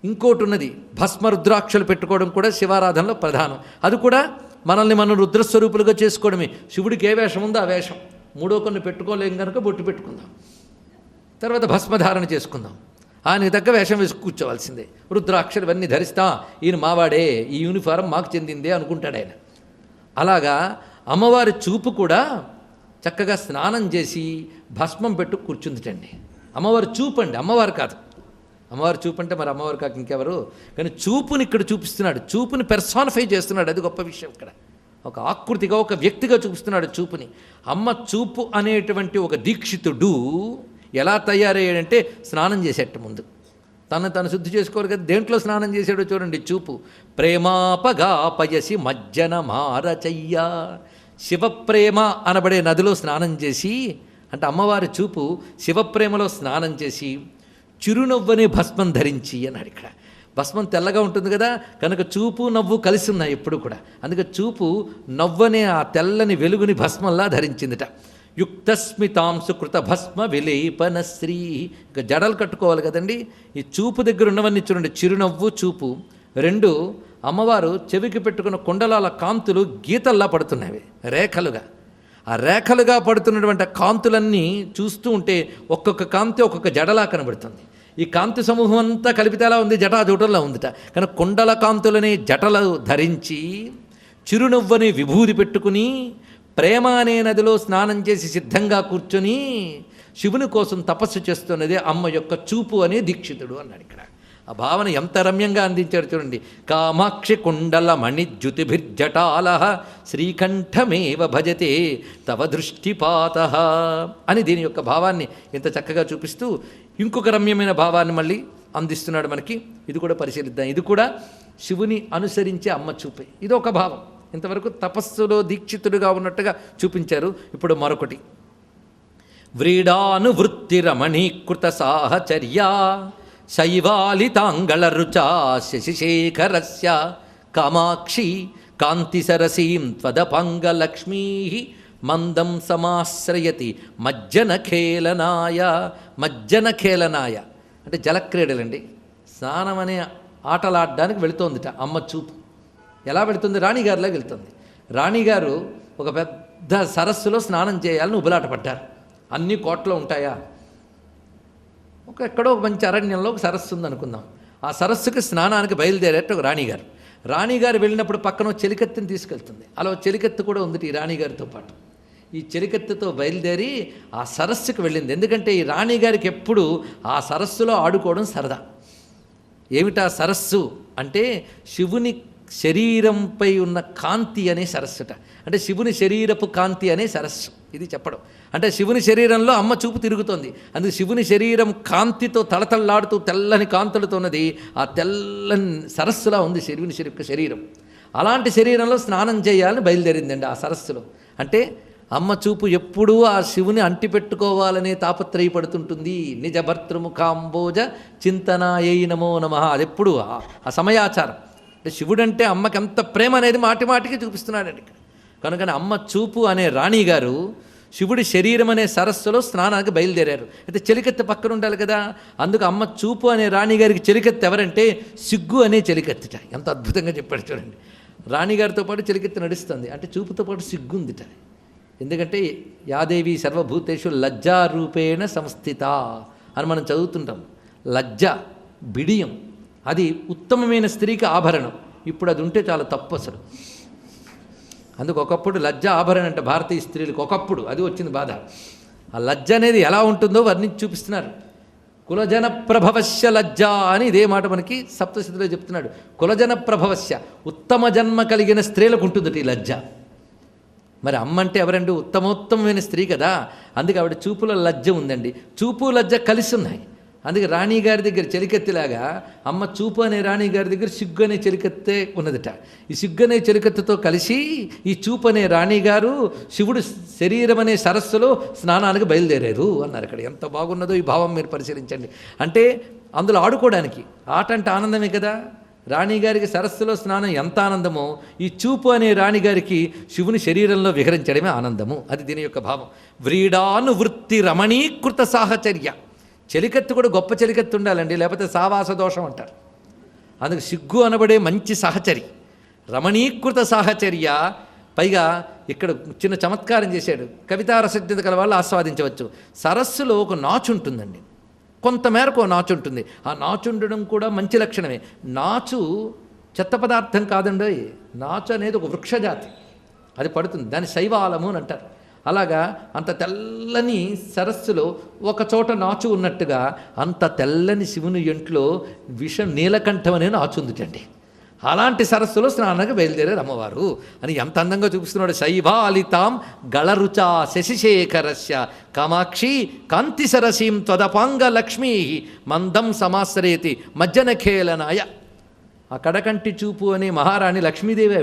ఇంకోటి ఉన్నది, భస్మ రుద్రాక్షలు పెట్టుకోవడం కూడా శివారాధనలో ప్రధానం. అది కూడా మనల్ని మనం రుద్రస్వరూపులుగా చేసుకోవడమే. శివుడికి ఏ వేషం ఉందో ఆ వేషం. మూడో కొన్ని పెట్టుకోలేం కనుక బొట్టు పెట్టుకుందాం. తర్వాత భస్మధారణ చేసుకుందాం, ఆయనకి తగ్గ వేషం వేసి కూర్చోవలసిందే, రుద్రాక్షలు ఇవన్నీ ధరిస్తా, ఈయన మావాడే, ఈ యూనిఫారం మాకు చెందిందే అనుకుంటాడు ఆయన. అలాగా అమ్మవారి చూపు కూడా చక్కగా స్నానం చేసి భస్మం పెట్టు కూర్చుందిటండి. అమ్మవారి చూపు అండి, అమ్మవారు కాదు. అమ్మవారి చూపు అంటే మరి అమ్మవారు కాక ఇంకెవరు, కానీ చూపుని ఇక్కడ చూపిస్తున్నాడు, చూపుని పెర్సానిఫై చేస్తున్నాడు. అది గొప్ప విషయం. ఇక్కడ ఒక ఆకృతిగా, ఒక వ్యక్తిగా చూపిస్తున్నాడు చూపుని. అమ్మ చూపు అనేటువంటి ఒక దీక్షితుడు ఎలా తయారయ్యాడంటే స్నానం చేసేట ముందు తను శుద్ధి చేసుకోరు కదా, దేంట్లో స్నానం చేశాడో చూడండి. చూపు ప్రేమాపగాపయసి మజ్జన మారచయ్యా, శివప్రేమ అనబడే నదిలో స్నానం చేసి, అంటే అమ్మవారి చూపు శివప్రేమలో స్నానం చేసి చిరునవ్వనే భస్మం ధరించి అన్నాడు. ఇక్కడ భస్మం తెల్లగా ఉంటుంది కదా, కనుక చూపు నవ్వు కలిసి ఉన్నాయి ఎప్పుడు కూడా. అందుకే చూపు నవ్వనే ఆ తెల్లని వెలుగుని భస్మంలా ధరించిందిట. యుక్తస్మితాంశు కృత భస్మ విలేపన శ్రీ. ఇక జడలు కట్టుకోవాలి కదండి. ఈ చూపు దగ్గర ఉన్నవన్నీ చూడండి, చిరునవ్వు, చూపు రెండు. అమ్మవారు చెవికి పెట్టుకున్న కుండలాల కాంతులు గీతల్లా పడుతున్నాయి, రేఖలుగా. ఆ రేఖలుగా పడుతున్నటువంటి కాంతులన్నీ చూస్తూ ఉంటే ఒక్కొక్క కాంతి ఒక్కొక్క జడలా కనబడుతుంది. ఈ కాంతి సమూహం అంతా కలిపితేలా ఉంది, జటాజూటంలా ఉందిట. కానీ కుండల కాంతులని జటలు ధరించి చిరునవ్వని విభూది పెట్టుకుని ప్రేమ అనే నదిలో స్నానం చేసి సిద్ధంగా కూర్చొని శివుని కోసం తపస్సు చేస్తున్నదే అమ్మ యొక్క చూపు అనే దీక్షితుడు అన్నాడు. ఇక్కడ ఆ భావన ఎంత రమ్యంగా అందించారు చూడండి. కామాక్షి కుండల మణిజ్యుతిభిర్జటాల శ్రీకంఠమేవ భజతే తవ దృష్టిపాత అని దీని యొక్క భావాన్ని ఇంత చక్కగా చూపిస్తూ ఇంకొక రమ్యమైన భావాన్ని మళ్ళీ అందిస్తున్నాడు మనకి. ఇది కూడా పరిశీలిద్దాం. ఇది కూడా శివుని అనుసరించే అమ్మ చూపే. ఇది ఒక భావం. ఇంతవరకు తపస్సులో దీక్షితుడుగా ఉన్నట్టుగా చూపించారు. ఇప్పుడు మరొకటి, వ్రీడానువృత్తిరమణీకృత సాహచర్యా శైవాలితాంగళ రుచా శశిశేఖరస్య కామాక్షి కాంతిసరసీం త్వదపంగలక్ష్మీ మందం సమాశ్రయతి మజ్జనఖేళనాయ. మజ్జనఖేళనాయ అంటే జలక్రీడలండి. స్నానం అనే ఆటలాడడానికి వెళుతోందిట అమ్మ చూపు. ఎలా వెళుతుంది? రాణిగారిలాగా వెళ్తుంది. రాణిగారు ఒక పెద్ద సరస్సులో స్నానం చేయాలని ఉబలాట పడ్డారు. అన్ని కోట్లో ఉంటాయా? ఎక్కడో ఒక మంచి అరణ్యంలో ఒక సరస్సు ఉందనుకుందాం. ఆ సరస్సుకి స్నానానికి బయలుదేరేట ఒక రాణిగారు. రాణిగారు వెళ్ళినప్పుడు పక్కన చెలికత్తెని తీసుకెళ్తుంది. అలా చెలికత్తె కూడా ఉంది ఈ రాణిగారితో పాటు. ఈ చెలికత్తెతో బయలుదేరి ఆ సరస్సుకు వెళ్ళింది. ఎందుకంటే ఈ రాణిగారికి ఎప్పుడు ఆ సరస్సులో ఆడుకోవడం సరదా. ఏమిటా సరస్సు అంటే శివుని శరీరంపై ఉన్న కాంతి అనే సరస్సుట. అంటే శివుని శరీరపు కాంతి అనే సరస్సు ఇది చెప్పడం. అంటే శివుని శరీరంలో అమ్మ చూపు తిరుగుతోంది. అందుకు శివుని శరీరం కాంతితో తళతళలాడుతూ తెల్లని కాంతులతో ఉన్నది. ఆ తెల్లని సరస్సులా ఉంది శివుని శరీరం. అలాంటి శరీరంలో స్నానం చేయాలని బయలుదేరిందండి ఆ సరస్సులో. అంటే అమ్మ చూపు ఎప్పుడూ ఆ శివుని అంటిపెట్టుకోవాలనే తాపత్రయపడుతుంటుంది. నిజ భర్తృముఖాంబోజ చింతనాయై నమో నమః. అది ఎప్పుడు ఆ సమయాచారం. అంటే శివుడంటే అమ్మకి ఎంత ప్రేమ అనేది మాటి మాటికి చూపిస్తున్నాడండి ఇక్కడ. కనుకనే అమ్మ చూపు అనే రాణిగారు శివుడి శరీరం అనే సరస్సులో స్నానానికి బయలుదేరారు. అయితే చెలికత్తె పక్కన ఉండాలి కదా. అందుకు అమ్మ చూపు అనే రాణిగారికి చెలికత్తె ఎవరంటే సిగ్గు అనే చెలికత్తెట. ఎంత అద్భుతంగా చెప్పాడు చూడండి. రాణిగారితో పాటు చెలికత్తె నడుస్తుంది. అంటే చూపుతో పాటు సిగ్గుందిట. ఎందుకంటే యాదేవి సర్వభూతేషు లజ్జారూపేణ సంస్థిత అని మనం చదువుతుంటాం. లజ్జ, బిడియం అది ఉత్తమమైన స్త్రీకి ఆభరణం. ఇప్పుడు అది ఉంటే చాలా తప్పు అసలు. అందుకు ఒకప్పుడు లజ్జ ఆభరణం అంటే భారతీయ స్త్రీలకు ఒకప్పుడు అది వచ్చింది బాధ. ఆ లజ్జ అనేది ఎలా ఉంటుందో వర్ణించి చూపిస్తున్నారు. కులజన ప్రభవస్య లజ్జ అని ఇదే మాట మనకి సప్తశతిలో చెప్తున్నాడు. కులజన ప్రభవస్య ఉత్తమ జన్మ కలిగిన స్త్రీలకు ఉంటుంది ఈ లజ్జ. మరి అమ్మ అంటే ఎవరండి? ఉత్తమోత్తమైన స్త్రీ కదా. అందుకే ఆవిడ చూపులో లజ్జ ఉందండి. చూపు లజ్జ కలిసి ఉన్నాయి. అందుకే రాణిగారి దగ్గర చెలికత్తెలాగా అమ్మ చూపు అనే రాణిగారి దగ్గర సిగ్గు అనే చెలికత్తె ఉన్నదట. ఈ సిగ్గు అనే చెలికత్తెతో కలిసి ఈ చూపు అనే రాణిగారు శివుడు శరీరం అనే సరస్సులో స్నానానికి బయలుదేరారు అన్నారు. ఇక్కడ ఎంత బాగున్నదో ఈ భావం మీరు పరిశీలించండి. అంటే అందులో ఆడుకోవడానికి, ఆట అంటే ఆనందమే కదా. రాణిగారికి సరస్సులో స్నానం ఎంత ఆనందమో ఈ చూపు అనే రాణిగారికి శివుని శరీరంలో విహరించడమే ఆనందము. అది దీని యొక్క భావం. వ్రీడానువృత్తి రమణీకృత సాహచర్య. చెలికత్తు కూడా గొప్ప చెలికత్తు ఉండాలండి, లేకపోతే సావాస దోషం అంటారు. అందుకు సిగ్గు అనబడే మంచి సహచరి, రమణీకృత సాహచర్య. పైగా ఇక్కడ చిన్న చమత్కారం చేశాడు. కవితా రసజ్ఞత గల వాళ్ళు ఆస్వాదించవచ్చు. సరస్సులో ఒక నాచు ఉంటుందండి. కొంతమేరకు నాచు ఉంటుంది. ఆ నాచు ఉండడం కూడా మంచి లక్షణమే. నాచు చెత్త పదార్థం కాదండి. నాచు అనేది ఒక వృక్షజాతి, అది పడుతుంది, దాన్ని శైవాలము అని అంటారు. అలాగా అంత తెల్లని సరస్సులో ఒక చోట నాచు ఉన్నట్టుగా అంత తెల్లని శివుని ఇంట్లో నీలకంఠం అనే నాచు ఉందిటండి. అలాంటి సరస్సులో స్నానానికి బయలుదేరారు అమ్మవారు అని ఎంత అందంగా చూపిస్తున్నాడు. శైవాలితాం గళరుచా శశిశేఖరస్య కామాక్షి కాంతి సరసీం త్వదపాంగ లక్ష్మీ మందం సమాశ్రయతి మజ్జనఖేళనాయ. ఆ కడకంటి చూపు అనే మహారాణి లక్ష్మీదేవి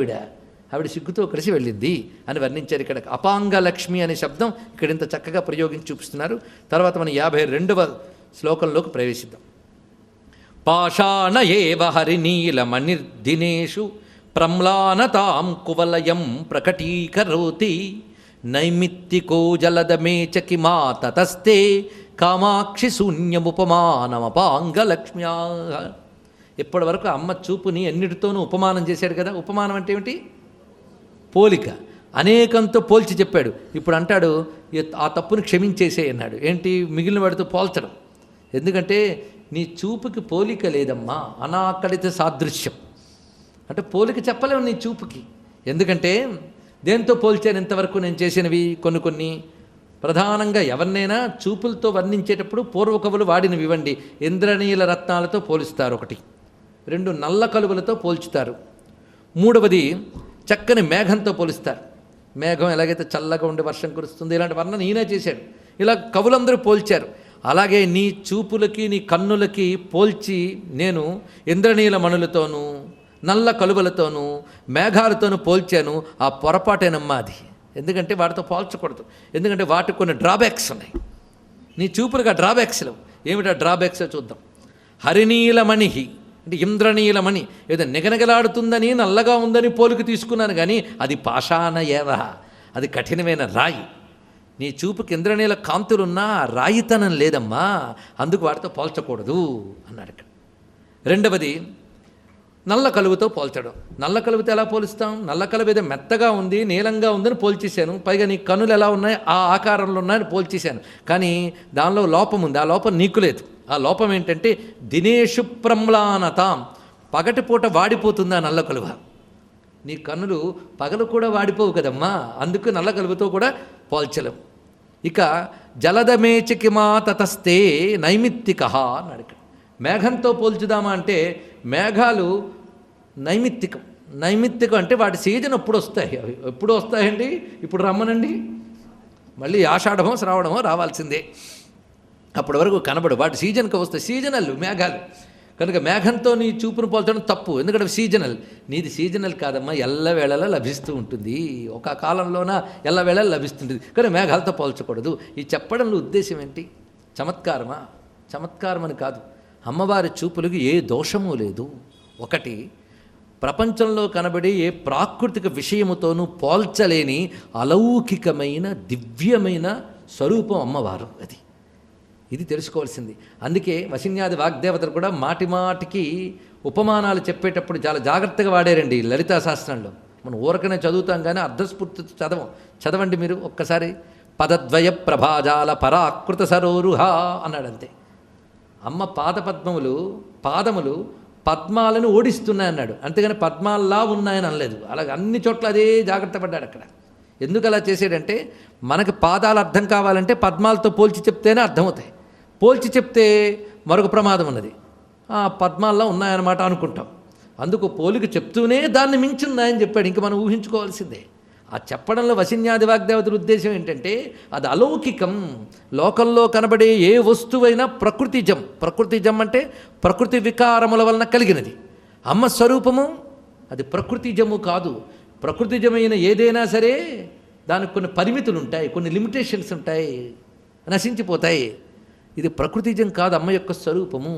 ఆవిడ సిగ్గుతో కలిసి వెళ్ళింది అని వర్ణించారు. ఇక్కడ అపాంగ లక్ష్మి అనే శబ్దం ఇక్కడ ఇంత చక్కగా ప్రయోగించి చూపిస్తున్నారు. తర్వాత మనం 52వ శ్లోకంలోకి ప్రవేశిద్దాం. పాషాణ ఏవ హరినీలమణిర్దినేషు ప్రమ్లానతాం కువలయం ప్రకటీకరోతి నైమిత్తికో జలదమేచకి మా తతస్తే కామాక్షి శూన్యముపమానమపాంగలక్ష్మ్యా. ఇప్పటి వరకు అమ్మ చూపుని ఎన్నిటితోనూ ఉపమానం చేశాడు కదా. ఉపమానం అంటే ఏమిటి? పోలిక. అనేకంతో పోల్చి చెప్పాడు. ఇప్పుడు అంటాడు ఆ తప్పుని క్షమించేసే అన్నాడు. ఏంటి? మిగిలిన వాడితో పోల్చడం. ఎందుకంటే నీ చూపుకి పోలిక లేదమ్మా, అనాకలిత సాదృశ్యం. అంటే పోలిక చెప్పలేము నీ చూపుకి. ఎందుకంటే దేంతో పోల్చాను ఇంతవరకు నేను చేసినవి కొన్ని ప్రధానంగా ఎవరినైనా చూపులతో వర్ణించేటప్పుడు పూర్వకవులు వాడినవి ఇవ్వండి. ఇంద్రనీల రత్నాలతో పోలుస్తారు ఒకటి, 2 నల్ల కలువలతో పోల్చుతారు, 3వది చక్కని మేఘంతో పోలుస్తారు. మేఘం ఎలాగైతే చల్లగా ఉండి వర్షం కురుస్తుంది, ఇలాంటి వర్ణన ఈయనే చేశాడు. ఇలా కవులందరూ పోల్చారు. అలాగే నీ చూపులకి నీ కన్నులకి పోల్చి నేను ఇంద్రనీల మణులతోనూ నల్ల కలువలతోనూ మేఘాలతోనూ పోల్చాను. ఆ పొరపాటేనమ్మా అది. ఎందుకంటే వాటితో పోల్చకూడదు. ఎందుకంటే వాటికి కొన్ని డ్రాబ్యాక్స్ ఉన్నాయి. నీ చూపులుగా డ్రాబ్యాక్స్లు ఏమిటా డ్రాబ్యాక్స్ చూద్దాం. హరినీలమణి అంటే ఇంద్రనీలమణి ఏదో నిగనగలాడుతుందని నల్లగా ఉందని పోలిక తీసుకున్నాను, కానీ అది పాషాణ ఏవ, అది కఠినమైన రాయి. నీ చూపుకి ఇంద్రనీల కాంతులున్నా రాయితనం లేదమ్మా, అందుకు వాటితో పోల్చకూడదు అన్నాడు ఇక్కడ. 2వది నల్ల కలువుతో పోల్చడం. నల్ల కలువుతో ఎలా పోలుస్తాం? నల్ల కలువు ఏదో మెత్తగా ఉంది, నీలంగా ఉందని పోల్చేశాను. పైగా నీ కన్నులు ఎలా ఉన్నాయి, ఆ ఆకారంలో ఉన్నాయని పోల్చేశాను. కానీ దానిలో లోపం ఉంది, ఆ లోపం నీకు లేదు. ఆ లోపం ఏంటంటే దినేషు ప్రమ్లానతాం, పగటిపూట వాడిపోతుంది ఆ నల్ల కలువ. నీ కన్నులు పగలు కూడా వాడిపోవు కదమ్మా, అందుకు నల్ల కలువుతో కూడా పోల్చలేం. ఇక జలదమేచకి మా తతస్తే నైమిత్తిక అన్నాడు ఇక్కడ. మేఘంతో పోల్చుదామా అంటే మేఘాలు నైమిత్తికం. నైమిత్తికం అంటే వాటి సీజన్ ఎప్పుడు వస్తాయి. అవి ఎప్పుడు వస్తాయండి? ఇప్పుడు రమ్మనండి, మళ్ళీ ఆషాఢమో శ్రావణమో రావాల్సిందే, అప్పటి వరకు కనబడు. వాటి సీజన్కి వస్తాయి, సీజనల్ మేఘాలు. కనుక మేఘంతో నీ చూపును పోల్చడం తప్పు, ఎందుకంటే సీజనల్. నీది సీజనల్ కాదమ్మా, ఎల్లవేళలా లభిస్తూ ఉంటుంది. ఒక కాలంలోన ఎల్లవేళలా లభిస్తుంటుంది, కానీ మేఘాలతో పోల్చకూడదు. ఈ చెప్పడంలో ఉద్దేశం ఏంటి? చమత్కారమా? చమత్కారం అని కాదు. అమ్మవారి చూపులకు ఏ దోషము లేదు. ఒకటి, ప్రపంచంలో కనబడే ఏ ప్రాకృతిక విషయముతోనూ పోల్చలేని అలౌకికమైన దివ్యమైన స్వరూపం అమ్మవారు. ఇది తెలుసుకోవాల్సింది. అందుకే వశిన్యాది వాగ్దేవతలు కూడా మాటి మాటికి ఉపమానాలు చెప్పేటప్పుడు చాలా జాగ్రత్తగా వాడారండి లలితా శాస్త్రంలో. మనం ఊరకనే చదువుతాం కానీ అర్ధస్ఫూర్తి చదవండి మీరు ఒక్కసారి. పదద్వయ ప్రభాజాల పరాకృత సరోరుహ అన్నాడంతే. అమ్మ పాదములు పద్మాలను ఓడిస్తున్నాయి అన్నాడు, అంతేగాని పద్మాల్లా ఉన్నాయని అనలేదు. అలాగే అన్ని చోట్ల అదే జాగ్రత్త పడ్డాడు అక్కడ. ఎందుకు అలా చేసాడంటే మనకి పాదాలు అర్థం కావాలంటే పద్మాలతో పోల్చి చెప్తేనే అర్థమవుతాయి. పోల్చి చెప్తే మరొక ప్రమాదం ఉన్నది, పద్మాల్లో ఉన్నాయన్నమాట అనుకుంటాం. అందుకు పోలిక చెప్తూనే దాన్ని మించి ఉన్నాయని చెప్పాడు. ఇంక మనం ఊహించుకోవాల్సిందే. ఆ చెప్పడంలో వశిన్యాది వాగ్దేవతల ఉద్దేశం ఏంటంటే అది అలౌకికం. లోకంలో కనబడే ఏ వస్తువైనా ప్రకృతిజం. ప్రకృతిజం అంటే ప్రకృతి వికారముల వలన కలిగినది. అమ్మ స్వరూపము అది ప్రకృతిజము కాదు. ప్రకృతిజమైన ఏదైనా సరే దానికి కొన్ని పరిమితులు ఉంటాయి, కొన్ని లిమిటేషన్స్ ఉంటాయి, నశించిపోతాయి. ఇది ప్రకృతిజం కాదు, అమ్మ యొక్క స్వరూపము.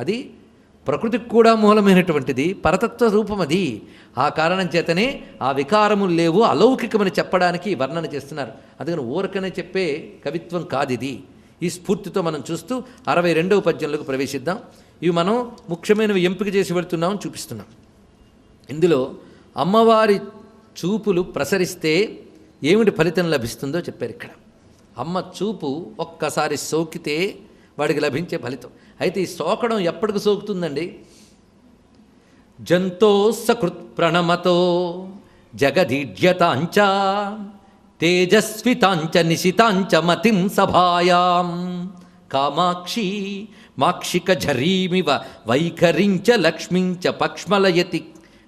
అది ప్రకృతికి కూడా మూలమైనటువంటిది, పరతత్వ రూపం అది. ఆ కారణం చేతనే ఆ వికారములు లేవు, అలౌకికమని చెప్పడానికి వర్ణన చేస్తున్నారు. అందుకని ఊరకనే చెప్పే కవిత్వం కాదు ఇది. ఈ స్ఫూర్తితో మనం చూస్తూ 62వ పద్యంలోకి ప్రవేశిద్దాం. ఇవి మనం ముఖ్యమైనవి ఎంపిక చేసి పెడుతున్నామని చూపిస్తున్నాం. ఇందులో అమ్మవారి చూపులు ప్రసరిస్తే ఏమిటి ఫలితం లభిస్తుందో చెప్పారు ఇక్కడ. అమ్మ చూపు ఒక్కసారి సోకితే వాడికి లభించే ఫలితం. అయితే ఈ సోకడం ఎప్పటికి సోకుతుందండి? జంతో సకృత్ ప్రణమతో జగదీడ్యతాంచ తేజస్వితాంచ నిశితాంచ మతిం సభాయాం కామాక్షి మాక్షిక ఝరీమివ వైఖరించ లక్ష్మించ పక్ష్మలయతి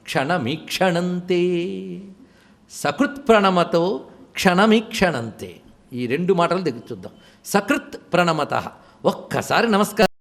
క్షణమీక్షణంతే. సకృత్ ప్రణమతో క్షణమీక్షణంతే. ఈ రెండు మాటలు దగ్గర చూద్దాం. సకృత్ ప్రణమత, ఒక్కసారి నమస్కారం